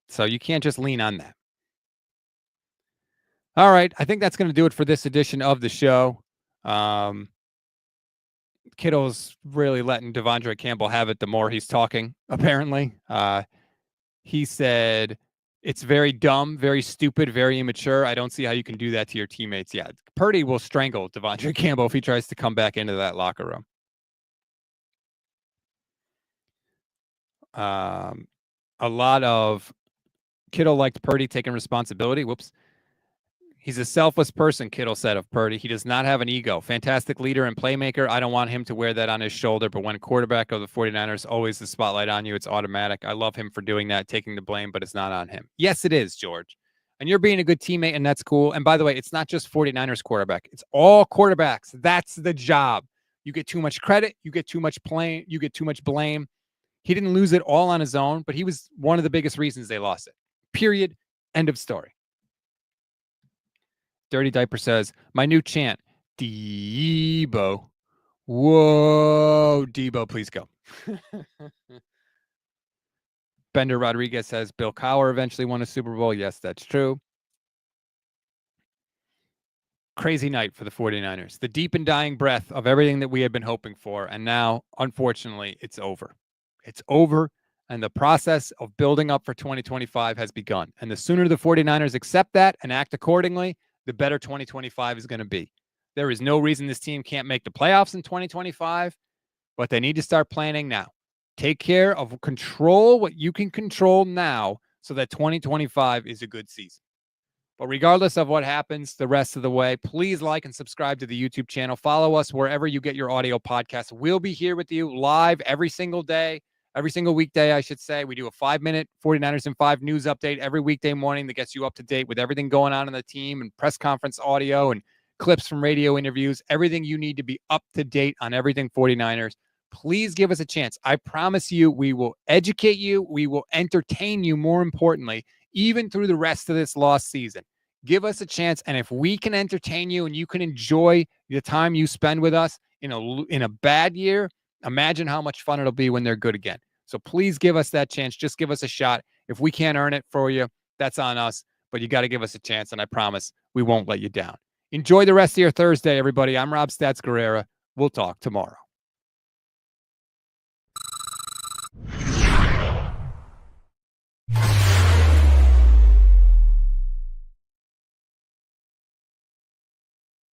So you can't just lean on that. All right. I think that's going to do it for this edition of the show. Kittle's really letting Devondre Campbell have it the more he's talking, apparently. He said, it's very dumb, very stupid, very immature. I don't see how you can do that to your teammates. Yeah, Purdy will strangle Devondre Campbell if he tries to come back into that locker room. A lot of Kittle liked Purdy taking responsibility. Whoops. He's a selfless person, Kittle said of Purdy. He does not have an ego. Fantastic leader and playmaker. I don't want him to wear that on his shoulder, but when quarterback of the 49ers, always the spotlight on you, it's automatic. I love him for doing that, taking the blame, but it's not on him. Yes, it is, George. And you're being a good teammate, and that's cool. And by the way, it's not just 49ers quarterback. It's all quarterbacks. That's the job. You get too much credit. You get too much blame. You get too much blame. He didn't lose it all on his own, but he was one of the biggest reasons they lost it. Period. End of story. Dirty Diaper says, my new chant, Deebo. Whoa, Deebo, please go. Bender Rodriguez says, Bill Cowher eventually won a Super Bowl. Yes, that's true. Crazy night for the 49ers. The deep and dying breath of everything that we had been hoping for. And now, unfortunately, it's over. It's over. And the process of building up for 2025 has begun. And the sooner the 49ers accept that and act accordingly, the better 2025 is going to be. There is no reason this team can't make the playoffs in 2025, but they need to start planning now. Take care of control what you can control now so that 2025 is a good season. But regardless of what happens the rest of the way, please like and subscribe to the YouTube channel. Follow us wherever you get your audio podcasts. We'll be here with you live every single day. Every single weekday, I should say. We do a 5-minute 49ers in 5 news update every weekday morning that gets you up to date with everything going on in the team and press conference audio and clips from radio interviews, everything you need to be up to date on everything 49ers. Please give us a chance. I promise you, we will educate you. We will entertain you, more importantly, even through the rest of this lost season. Give us a chance, and if we can entertain you and you can enjoy the time you spend with us in a bad year, imagine how much fun it'll be when they're good again. So please give us that chance. Just give us a shot. If we can't earn it for you, that's on us. But you got to give us a chance, and I promise we won't let you down. Enjoy the rest of your Thursday, everybody. I'm Rob Stats Guerrera. We'll talk tomorrow.